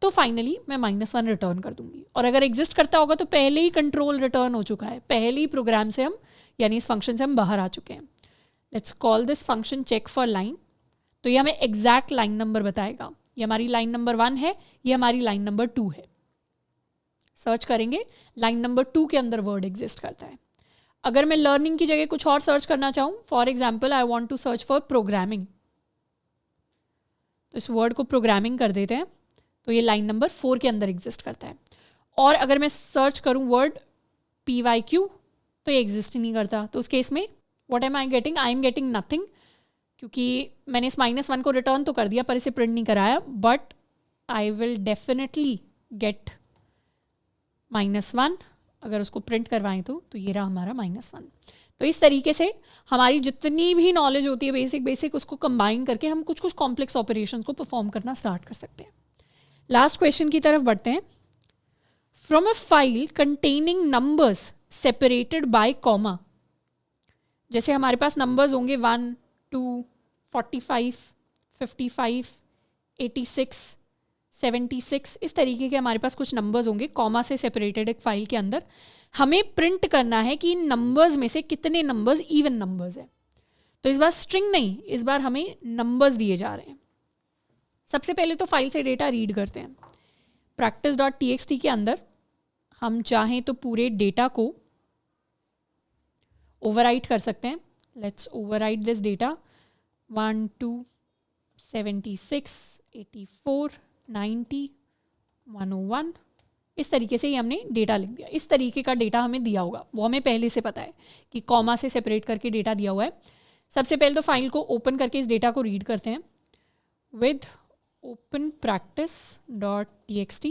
तो फाइनली मैं -1 रिटर्न कर दूंगी। और अगर एग्जिस्ट करता होगा तो पहले ही कंट्रोल रिटर्न हो चुका है, पहले ही प्रोग्राम से हम, यानी इस फंक्शन से हम बाहर आ चुके हैं। Let's call this function check for line. तो ये हमें एग्जैक्ट लाइन नंबर बताएगा। ये हमारी लाइन नंबर 1 है, ये हमारी लाइन नंबर 2 है। सर्च करेंगे, लाइन नंबर 2 के अंदर वर्ड एग्जिस्ट करता है। अगर मैं लर्निंग की जगह कुछ और सर्च करना चाहूँ, for example I want to search for programming, तो इस वर्ड को प्रोग्रामिंग कर देते हैं, तो ये लाइन नंबर 4 के अंदर एग्जिस्ट करता है। और अगर मैं सर्च करूँ वर्ड PYQ, तो ये एग्जिस्ट ही नहीं करता। तो उस केस में what am I getting, I am getting nothing, क्योंकि मैंने इस -1 को रिटर्न तो कर दिया पर इसे प्रिंट नहीं कराया, but I will definitely get -1 अगर उसको प्रिंट करवाएं तो ये रहा हमारा -1। तो इस तरीके से हमारी जितनी भी नॉलेज होती है बेसिक उसको कंबाइन करके हम कुछ कुछ कॉम्प्लेक्स ऑपरेशंस को परफॉर्म करना स्टार्ट कर सकते हैं। लास्ट क्वेश्चन की तरफ बढ़ते हैं। From a file containing numbers separated by comma, जैसे हमारे पास नंबर्स होंगे 1 2 45 55 86 76, इस तरीके के हमारे पास कुछ नंबर्स होंगे कॉमा से सेपरेटेड एक फाइल के अंदर। हमें प्रिंट करना है कि इन नंबर्स में से कितने नंबर्स इवन नंबर्स हैं। तो इस बार स्ट्रिंग नहीं, इस बार हमें नंबर्स दिए जा रहे हैं। सबसे पहले तो फाइल से डेटा रीड करते हैं। practice.txt के अंदर हम चाहें तो पूरे डेटा को ओवरराइट कर सकते हैं। लेट्स ओवरराइट दिस डेटा 1 2 76 84 90 101, इस तरीके से ही हमने डेटा लिख दिया। इस तरीके का डेटा हमें दिया होगा, वो हमें पहले से पता है कि कॉमा से सेपरेट करके डेटा दिया हुआ है। सबसे पहले तो फाइल को ओपन करके इस डेटा को रीड करते हैं विद ओपन practice.txt।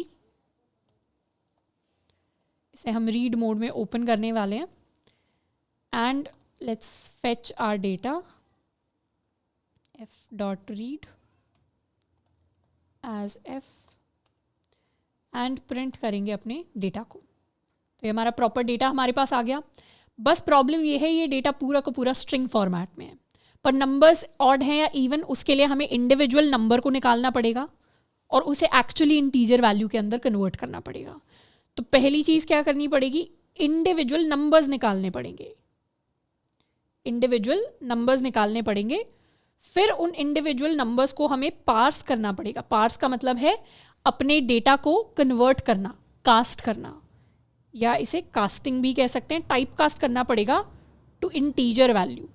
इसे हम रीड मोड में ओपन करने वाले हैं and let's fetch our data f.read as f and print करेंगे अपने डेटा को। तो ये हमारा प्रॉपर डेटा हमारे पास आ गया। बस प्रॉब्लम ये है, ये डेटा पूरा का पूरा स्ट्रिंग फॉर्मेट में है, पर नंबर्स ऑड हैं या इवन उसके लिए हमें इंडिविजुअल नंबर को निकालना पड़ेगा और उसे एक्चुअली इंटीजर वैल्यू के अंदर कन्वर्ट करना पड़ेगा। तो पहली चीज़ क्या करनी पड़ेगी, इंडिविजुअल नंबर्स निकालने पड़ेंगे। इंडिविजुअल नंबर्स निकालने पड़ेंगे, फिर उन इंडिविजुअल नंबर्स को हमें पार्स करना पड़ेगा। पार्स का मतलब है अपने डेटा को कन्वर्ट करना, कास्ट करना, या इसे कास्टिंग भी कह सकते हैं। टाइप कास्ट करना पड़ेगा to integer value.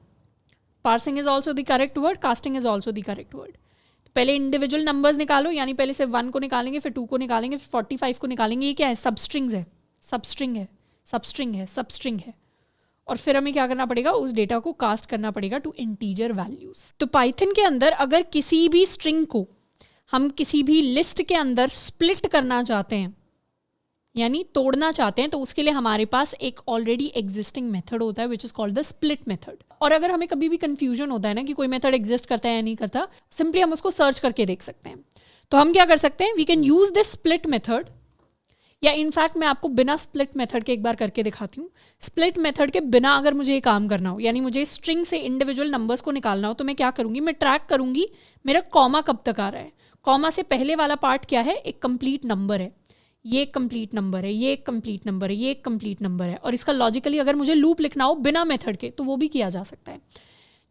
Parsing is also the correct word, casting is also the correct word. तो पहले इंडिविजुअल नंबर्स निकालो, यानी पहले से 1 को निकालेंगे, फिर 2 को निकालेंगे, फिर 45 को निकालेंगे। ये क्या है, सबस्ट्रिंग्स है, सबस्ट्रिंग है, सबस्ट्रिंग है, सबस्ट्रिंग है। और फिर हमें क्या करना पड़ेगा, उस डेटा को कास्ट करना पड़ेगा टू इंटीजर वैल्यूज। तो पाइथन के अंदर अगर किसी भी स्ट्रिंग को हम किसी भी लिस्ट के अंदर स्प्लिट करना चाहते हैं, यानी तोड़ना चाहते हैं, तो उसके लिए हमारे पास एक ऑलरेडी एग्जिस्टिंग मेथड होता है which is called the split method. और अगर हमें कभी भी कंफ्यूजन होता है ना कि कोई मेथड एग्जिस्ट करता है या नहीं करता, सिंपली हम उसको सर्च करके देख सकते हैं। तो हम क्या कर सकते हैं, we can use this split method, या इनफैक्ट मैं आपको बिना स्प्लिट मेथड के एक बार करके दिखाती हूँ। स्प्लिट मेथड के बिना अगर मुझे ये काम करना हो, यानी मुझे स्ट्रिंग से इंडिविजुअल नंबर्स को निकालना हो, तो मैं क्या करूँगी, मैं ट्रैक करूँगी मेरा कॉमा कब तक आ रहा है। कॉमा से पहले वाला पार्ट क्या है, एक कंप्लीट नंबर है, ये एक कंप्लीट नंबर है, ये एक कंप्लीट नंबर है, ये एक कंप्लीट नंबर है। और इसका लॉजिकली अगर मुझे लूप लिखना हो बिना मेथड के, तो वो भी किया जा सकता है।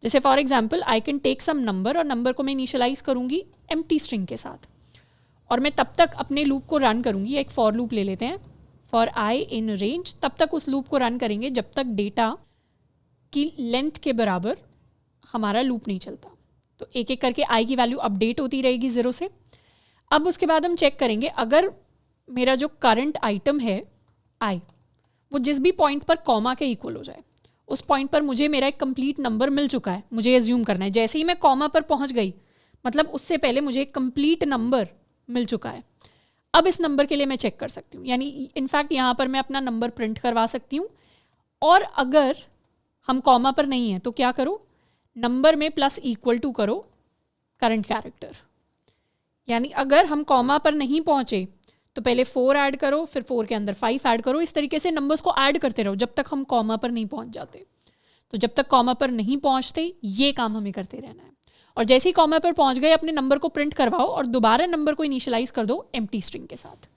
जैसे for example I can take some number, और नंबर को मैं इनिशियलाइज करूँगी एम्प्टी स्ट्रिंग के साथ, और मैं तब तक अपने लूप को रन करूँगी। एक फॉर लूप ले लेते हैं, फॉर आई इन रेंज, तब तक उस लूप को रन करेंगे जब तक डेटा की लेंथ के बराबर हमारा लूप नहीं चलता। तो एक एक करके आई की वैल्यू अपडेट होती रहेगी 0 से। अब उसके बाद हम चेक करेंगे, अगर मेरा जो करंट आइटम है आई, वो जिस भी पॉइंट पर कॉमा के इक्वल हो जाए, उस पॉइंट पर मुझे मेरा एक कंप्लीट नंबर मिल चुका है, मुझे एज्यूम करना है। जैसे ही मैं कॉमा पर पहुंच गई, मतलब उससे पहले मुझे एक कंप्लीट नंबर मिल चुका है। अब इस नंबर के लिए मैं चेक कर सकती हूँ, यानी इनफैक्ट यहाँ पर मैं अपना नंबर प्रिंट करवा सकती हूँ। और अगर हम कॉमा पर नहीं है तो क्या करो, नंबर में प्लस इक्वल टू करो करंट कैरेक्टर। यानी अगर हम कॉमा पर नहीं पहुँचे तो पहले 4 ऐड करो, फिर 4 के अंदर 5 ऐड करो। इस तरीके से नंबर्स को ऐड करते रहो जब तक हम कॉमा पर नहीं पहुँच जाते। तो जब तक कॉमा पर नहीं पहुँचते, ये काम हमें करते रहना है। और जैसे ही कॉमा पर पहुंच गए, अपने नंबर को प्रिंट करवाओ और दोबारा नंबर को इनिशियलाइज कर दो एम्प्टी स्ट्रिंग के साथ।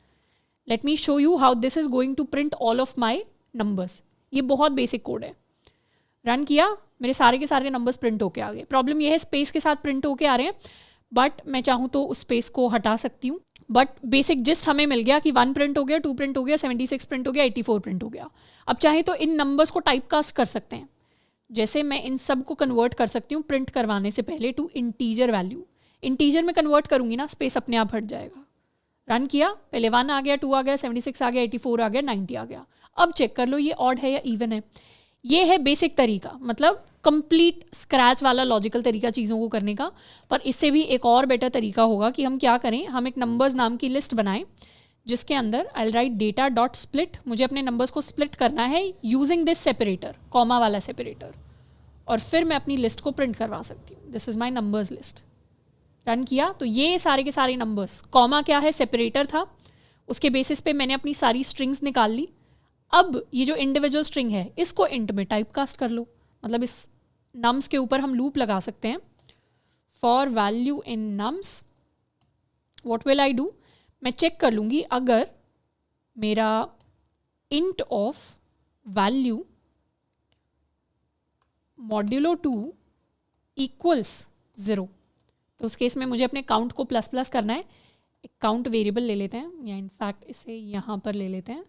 Let me show you how this is going to print all of my numbers. ये बहुत बेसिक कोड है। रन किया, मेरे सारे के सारे नंबर्स प्रिंट होके आ गए। प्रॉब्लम ये है स्पेस के साथ प्रिंट होके आ रहे हैं, बट मैं चाहूँ तो उस स्पेस को हटा सकती हूँ। बट बेसिक जिस्ट हमें मिल गया कि 1 प्रिंट हो गया, 2 प्रिंट हो गया, 76 प्रिंट हो गया, 84 प्रिंट हो गया। अब चाहे तो इन नंबर्स को टाइप कास्ट कर सकते हैं, जैसे मैं इन सब को कन्वर्ट कर सकती हूँ प्रिंट करवाने से पहले टू इंटीजर वैल्यू। इंटीजर में कन्वर्ट करूँगी ना, स्पेस अपने आप हट जाएगा। रन किया, पहले 1 आ गया, 2 आ गया, 76 आ गया, 84 आ गया, 90 आ गया। अब चेक कर लो ये ऑड है या इवन है। ये है बेसिक तरीका, मतलब कंप्लीट स्क्रैच वाला लॉजिकल तरीका चीज़ों को करने का। पर इससे भी एक और बेटर तरीका होगा कि हम क्या करें, हम एक नंबर्स नाम की लिस्ट बनाएं जिसके अंदर आई राइट डेटा डॉट स्प्लिट। मुझे अपने नंबर्स को स्प्लिट करना है यूजिंग दिस सेपरेटर, कॉमा वाला सेपरेटर, और फिर मैं अपनी लिस्ट को प्रिंट करवा सकती हूँ। This is my numbers list. Run किया तो ये सारे के सारे नंबर्स, कॉमा क्या है, सेपरेटर था, उसके बेसिस पे मैंने अपनी सारी स्ट्रिंग्स निकाल ली। अब ये जो इंडिविजुअल स्ट्रिंग है इसको इंट में टाइप कास्ट कर लो, मतलब इस नम्स के ऊपर हम लूप लगा सकते हैं। For value in nums, what will I do, मैं चेक कर लूँगी अगर मेरा int of value modulo 2 equals 0, तो उस केस में मुझे अपने काउंट को प्लस प्लस करना है। एक काउंट वेरिएबल ले लेते हैं, या इनफैक्ट इसे यहाँ पर ले लेते हैं।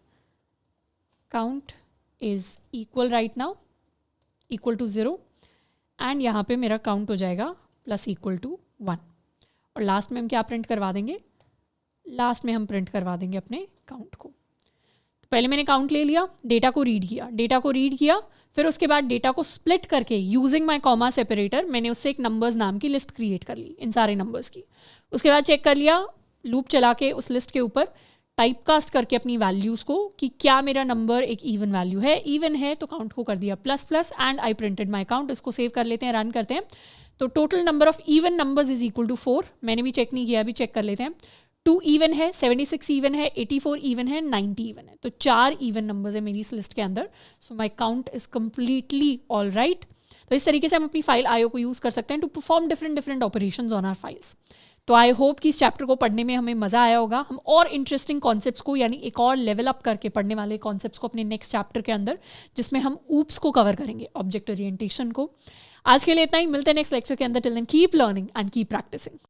Count is equal right now equal to 0, and यहाँ पे मेरा काउंट हो जाएगा प्लस इक्वल टू 1। और लास्ट में हम क्या प्रिंट करवा देंगे, लास्ट में हम प्रिंट करवा देंगे अपने काउंट को। तो पहले मैंने काउंट ले लिया, डेटा को रीड किया, फिर उसके बाद डेटा को स्प्लिट करके यूजिंग माय कॉमा सेपरेटर मैंने उससे एक नंबर्स नाम की लिस्ट क्रिएट कर ली, इन सारे नंबर्स की। उसके बाद चेक कर लिया लूप चला के उस लिस्ट के ऊपर टाइप कास्ट करके अपनी वैल्यूज़ को कि क्या मेरा नंबर एक इवन वैल्यू है। इवन है तो काउंट को कर दिया plus plus, and I printed my count. इसको सेव कर लेते हैं, रन करते हैं। तो total number of even numbers is equal to 4। मैंने भी चेक नहीं किया, अभी चेक कर लेते हैं। 2 इवन है, 76 इवन है, 84 इवन है, 90 इवन है। तो 4 इवन नंबर्स है मेरी इस लिस्ट के अंदर। So my count is completely all right. तो इस तरीके से हम अपनी फाइल आईओ को यूज़ कर सकते हैं to perform different operations on our files. तो आई होप कि इस चैप्टर को पढ़ने में हमें मज़ा आया होगा। हम और इंटरेस्टिंग कॉन्सेप्ट्स को, यानी एक और लेवल अप करके पढ़ने वाले कॉन्सेप्ट्स को अपने नेक्स्ट चैप्टर के अंदर, जिसमें हम ऊप्स को कवर करेंगे, ऑब्जेक्ट ओरिएंटेशन को। आज के लिए इतना ही, मिलते हैं नेक्स्ट लेक्चर के अंदर। Till then keep learning and keep practising.